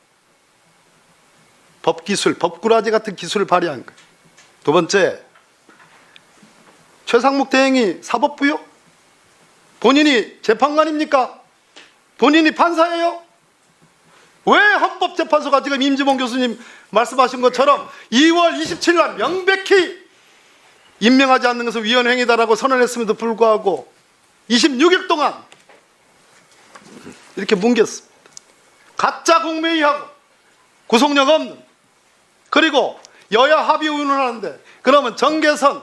법기술, 법꾸라지 같은 기술을 발휘한 거예요. 두 번째, 최상목 대행이 사법부요? 본인이 재판관입니까? 본인이 판사예요? 왜 헌법재판소가 지금 임지봉 교수님 말씀하신 것처럼 2월 27일 날 명백히 임명하지 않는 것은 위헌행위다라고 선언했음에도 불구하고 26일 동안 이렇게 뭉갰습니다. 가짜 국무회의하고 구속력 없는, 그리고 여야 합의 의논을 하는데 그러면 정계선,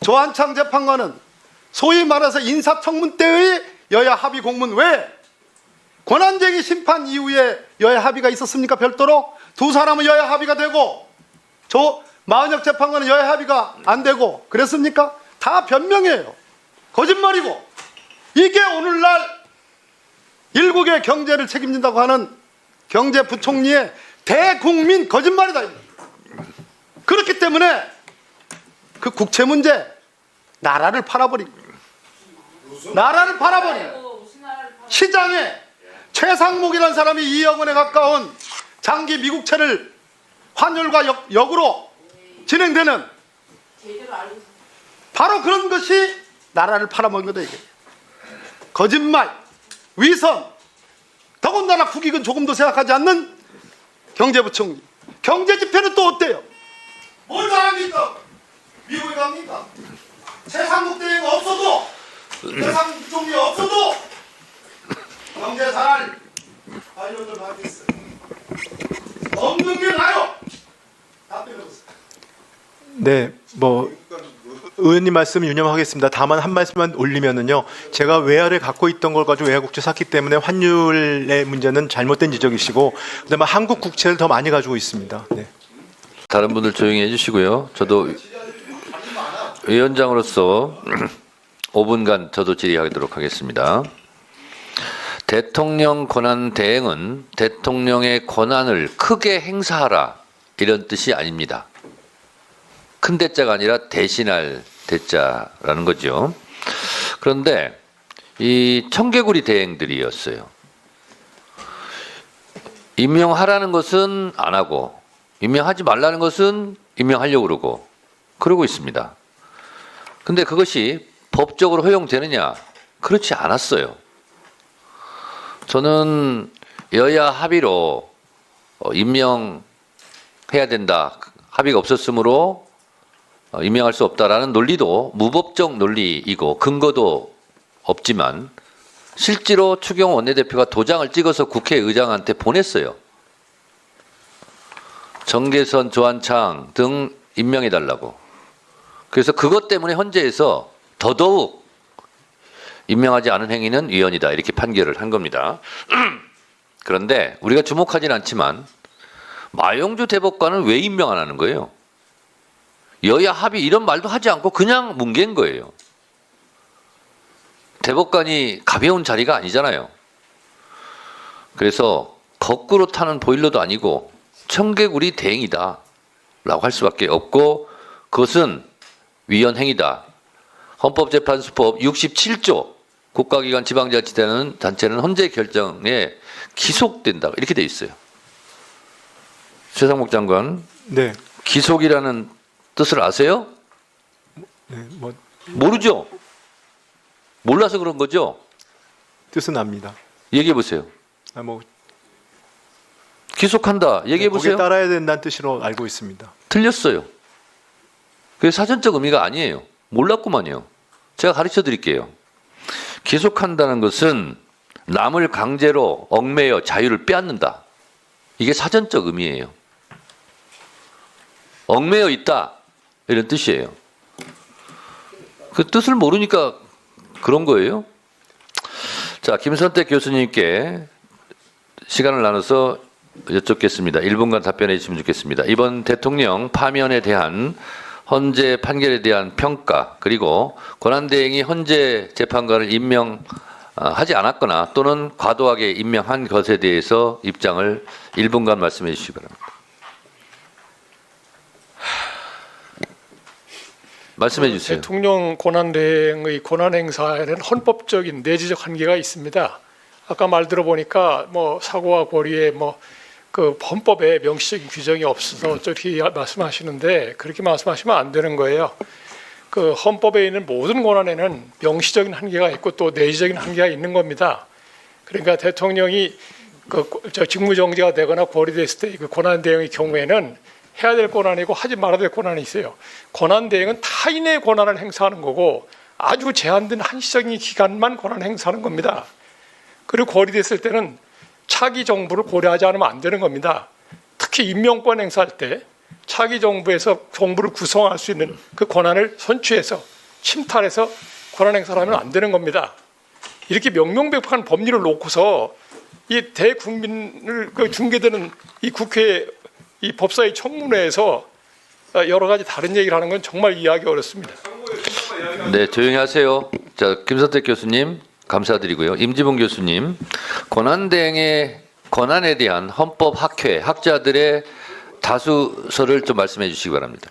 조한창 재판관은 소위 말해서 인사청문 때의 여야 합의 공문 외에 권한쟁의 심판 이후에 여야 합의가 있었습니까? 별도로 두 사람은 여야 합의가 되고 마은혁 재판관은 여야 합의가 안 되고 그랬습니까? 다 변명이에요. 거짓말이고 이게 오늘날 일국의 경제를 책임진다고 하는 경제부총리의 대국민 거짓말이다. 그렇기 때문에 그 국채 문제 나라를 팔아버리고 시장에 최상목이라는 사람이 2억 원에 가까운 장기 미국채를 환율과 역으로 진행되는 바로 그런 것이 나라를 팔아먹는 거다 이게. 거짓말, 위선, 더군다나 국익은 조금도 생각하지 않는 경제부총리. 경제지표는 또 어때요? 뭘 잘합니까? 미국에 갑니까? 최상목 대회가 없어도 최상목 부총리 없어도 경제 잘 관료들 받겠어요. 없는 게 나요. 답변해보세요. 네, 의원님 말씀 유념하겠습니다. 다만 한 말씀만 올리면은요, 제가 외화를 갖고 있던 걸 가지고 외화 국채 샀기 때문에 환율의 문제는 잘못된 지적이시고, 그다음에 한국 국채를 더 많이 가지고 있습니다. 네. 다른 분들 조용히 해주시고요. 저도 위원장으로서 5분간 저도 질의하도록 하겠습니다. 대통령 권한 대행은 대통령의 권한을 크게 행사하라 이런 뜻이 아닙니다. 큰 대자가 아니라 대신할 대자라는 거죠. 그런데 이 청개구리 대행들이었어요. 임명하라는 것은 안 하고 임명하지 말라는 것은 임명하려고 그러고 있습니다. 근데 그것이 법적으로 허용되느냐? 그렇지 않았어요. 저는 여야 합의로 임명해야 된다. 합의가 없었으므로 임명할 수 없다라는 논리도 무법적 논리이고 근거도 없지만 실제로 추경호 원내대표가 도장을 찍어서 국회의장한테 보냈어요. 정계선, 조한창 등 임명해달라고. 그래서 그것 때문에 헌재에서 더더욱 임명하지 않은 행위는 위헌이다 이렇게 판결을 한 겁니다. 그런데 우리가 주목하진 않지만 마영주 대법관은 왜 임명 안 하는 거예요? 여야 합의 이런 말도 하지 않고 그냥 뭉갠 거예요. 대법관이 가벼운 자리가 아니잖아요. 그래서 거꾸로 타는 보일러도 아니고 청개구리 대행이다 라고 할 수밖에 없고 그것은 위헌 행위다. 헌법재판소법 67조 국가기관 지방자치단체는 헌재 결정에 기속된다 이렇게 돼 있어요. 최상목 장관, 네. 기속이라는 뜻을 아세요? 네, 뭐 모르죠? 몰라서 그런 거죠? 뜻은 압니다. 얘기해 보세요. 뭐 기속한다. 얘기해 보세요. 거기에 따라야 된다는 뜻으로 알고 있습니다. 틀렸어요. 그게 사전적 의미가 아니에요. 몰랐구만요. 제가 가르쳐 드릴게요. 기속한다는 것은 남을 강제로 얽매여 자유를 빼앗는다. 이게 사전적 의미예요. 얽매여 있다. 이런 뜻이에요. 그 뜻을 모르니까 그런 거예요. 자, 김선택 교수님께 시간을 나눠서 여쭙겠습니다. 1분간 답변해 주시면 좋겠습니다. 이번 대통령 파면에 대한 헌재 판결에 대한 평가 그리고 권한대행이 헌재 재판관을 임명하지 않았거나 또는 과도하게 임명한 것에 대해서 입장을 1분간 말씀해 주시기 바랍니다. 말씀해 주세요. 대통령 권한대행의 권한 행사에는 헌법적인 내재적 한계가 있습니다. 아까 말 들어보니까 뭐 사고와 고리에 뭐 그 헌법에 명시적인 규정이 없어서 저렇게 말씀하시는데 그렇게 말씀하시면 안 되는 거예요. 그 헌법에 있는 모든 권한에는 명시적인 한계가 있고 또 내재적인 한계가 있는 겁니다. 그러니까 대통령이 직무정지가 되거나 고리됐을 때 그 권한대행의 경우에는 해야 될 권한이고 하지 말아야 될 권한이 있어요. 권한대행은 타인의 권한을 행사하는 거고 아주 제한된 한시적인 기간만 권한 행사하는 겁니다. 그리고 고리됐을 때는 차기 정부를 고려하지 않으면 안 되는 겁니다. 특히 임명권 행사할 때 차기 정부에서 정부를 구성할 수 있는 그 권한을 선취해서 침탈해서 권한 행사를 하면 안 되는 겁니다. 이렇게 명명백백한 법리를 놓고서 이 대국민을 중개되는 이 국회 이 법사위 청문회에서 여러 가지 다른 얘기를 하는 건 정말 이해하기 어렵습니다. 네, 조용히 하세요. 자, 김선택 교수님 감사드리고요. 임지봉 교수님, 권한대행의 권한에 대한 헌법 학회 학자들의 다수설을 좀 말씀해 주시기 바랍니다.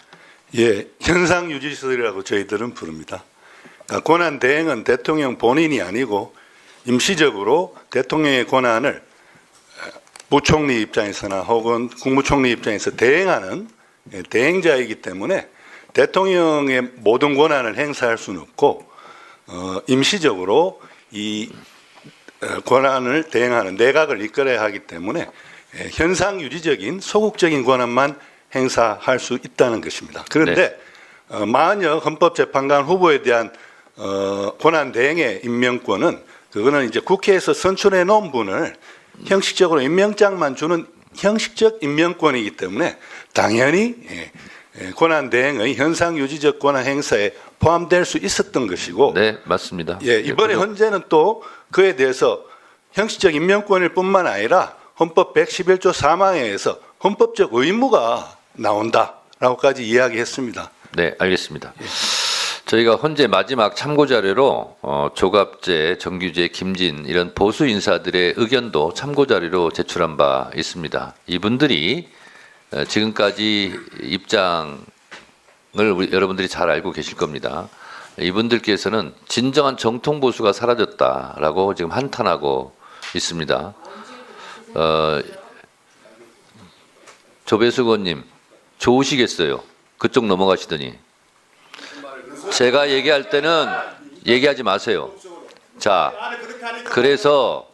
예, 현상유지설이라고 저희들은 부릅니다. 그러니까 권한대행은 대통령 본인이 아니고 임시적으로 대통령의 권한을 부총리 입장에서나 혹은 국무총리 입장에서 대행하는 대행자이기 때문에 대통령의 모든 권한을 행사할 수는 없고 임시적으로 이 권한을 대행하는 내각을 이끌어야 하기 때문에 현상유지적인 소극적인 권한만 행사할 수 있다는 것입니다. 그런데 만약 헌법재판관 후보에 대한 권한 대행의 임명권은 그거는 이제 국회에서 선출해 놓은 분을 형식적으로 임명장만 주는 형식적 임명권이기 때문에 당연히 권한 대행의 현상 유지적 권한 행사에 포함될 수 있었던 것이고, 네, 맞습니다. 예, 이번에 헌재는 또 그에 대해서 형식적 임명권일 뿐만 아니라 헌법 111조 3항에서 헌법적 의무가 나온다라고까지 이야기했습니다. 네, 알겠습니다. 저희가 헌재 마지막 참고 자료로 조갑재, 정규재, 김진 이런 보수 인사들의 의견도 참고 자료로 제출한 바 있습니다. 이분들이 지금까지 입장을 여러분들이 잘 알고 계실 겁니다. 이분들께서는 진정한 정통 보수가 사라졌다라고 지금 한탄하고 있습니다. 조배수 의원님 좋으시겠어요. 그쪽 넘어가시더니. 제가 얘기할 때는 얘기하지 마세요. 자, 그래서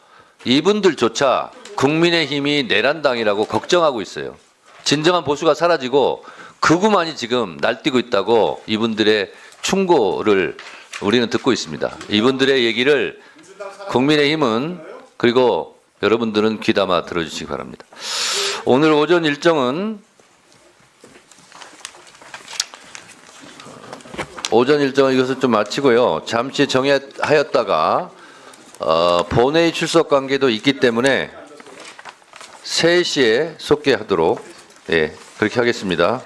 이분들조차 국민의힘이 내란당이라고 걱정하고 있어요. 진정한 보수가 사라지고 극우만이 지금 날뛰고 있다고 이분들의 충고를 우리는 듣고 있습니다. 이분들의 얘기를 국민의힘은 그리고 여러분들은 귀담아 들어주시기 바랍니다. 오늘 오전 일정은 이것을 좀 마치고요. 잠시 정회하였다가 본회의 출석 관계도 있기 때문에 3시에 속개하도록 그렇게 하겠습니다.